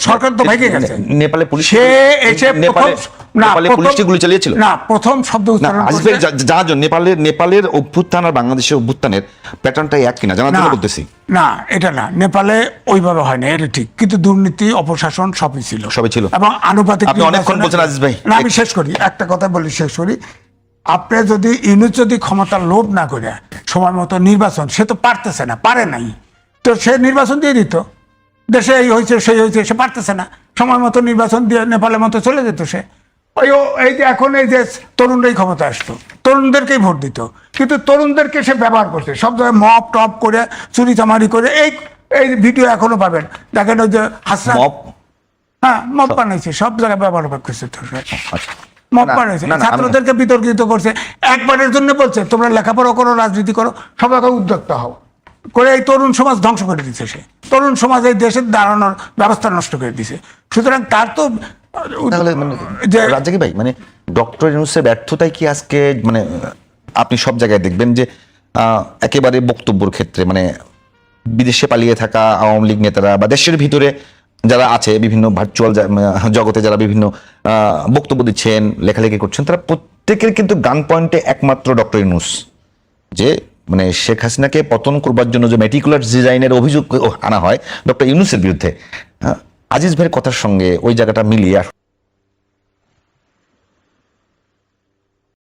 সরকার তো ভেঙে গেছে। নেপালে পুলিশ সে এসে নেপালে পুলিশ কি গুলি চালিয়েছিল? না, প্রথম শব্দ উচ্চারণ আজিজ ভাই, জানার জন্য নেপালের অভ্যুত্থান আর বাংলাদেশের অভ্যুত্থানের প্যাটার্নটাই এক কিনা জানার জন্য বলতেছি। না, এটা না, নেপালে ওইভাবে হয় না, এটা ঠিক, কিন্তু দুর্নীতি, অপশাসন সবই ছিল, সবই ছিল। এবং আনুপাতিক। আপনি অনেকক্ষণ বলছেন আজিজ ভাই। না, আমি শেষ করি, একটা কথা বলি, শেষ করি। আপনি যদি ইউনূস যদি ক্ষমতার লোভ না করে সময় মতো নির্বাচন, সে তো পারতেছে না, পারে নাই, তো সে নির্বাচন দিয়ে দিত। দেশে এই হয়েছে সেই হয়েছে, সে পারতেছে না, সময় মতো নির্বাচন দিয়ে নেপালের মতো চলে যেত সে। এই যে এখন এই যে তরুণরাই ক্ষমতা আসতো, তরুণদেরকেই ভোট দিত, কিন্তু তরুণদেরকে সে ব্যবহার করছে সব জায়গায়, মপ টপ করে, চুরি চামারি করে। এই ভিডিও এখনো পাবেন, দেখেন ওই যে হাসনা, হ্যাঁ, মপ বানাইছে, সব জায়গায় ব্যবহার করছে তো মপ বানাইছে, ছাত্রদেরকে বিতর্কিত করছে। একবারের জন্য বলছে তোমরা লেখাপড়া করো, রাজনীতি করো, সবাইকে উদ্যোক্তা হও করে এই তরুণ সমাজ ধ্বংস করে দিচ্ছে। সে তরুণ সমাজ এই দেশের দাঁড়ানোর ব্যবস্থা নষ্ট করে দিছে। সুতরাং তার তো রাজ্জাকি ভাই, মানে ডক্টর ইউনূসের ব্যর্থতাই কি আজকে, মানে আপনি সব জায়গায় দেখবেন যে একেবারে বক্তব্যের ক্ষেত্রে, মানে বিদেশে পালিয়ে থাকা আওয়ামী লীগ নেতারা বা দেশের ভিতরে যারা আছে, বিভিন্ন ভার্চুয়াল জগতে যারা বিভিন্ন বক্তব্য দিচ্ছেন, লেখালেখি করছেন, তারা প্রত্যেকের কিন্তু গান পয়েন্টে একমাত্র ডক্টর ইউনূস, যে মানে শেখ হাসিনাকে পতন করবার জন্য যে মেটিকুলার ডিজাইনের অভিযোগ আনা হয় ডক্টর ইউনূসের বিরুদ্ধে। আজিজ ভাইয়ের কথার সঙ্গে ওই জায়গাটা মিলিয়ে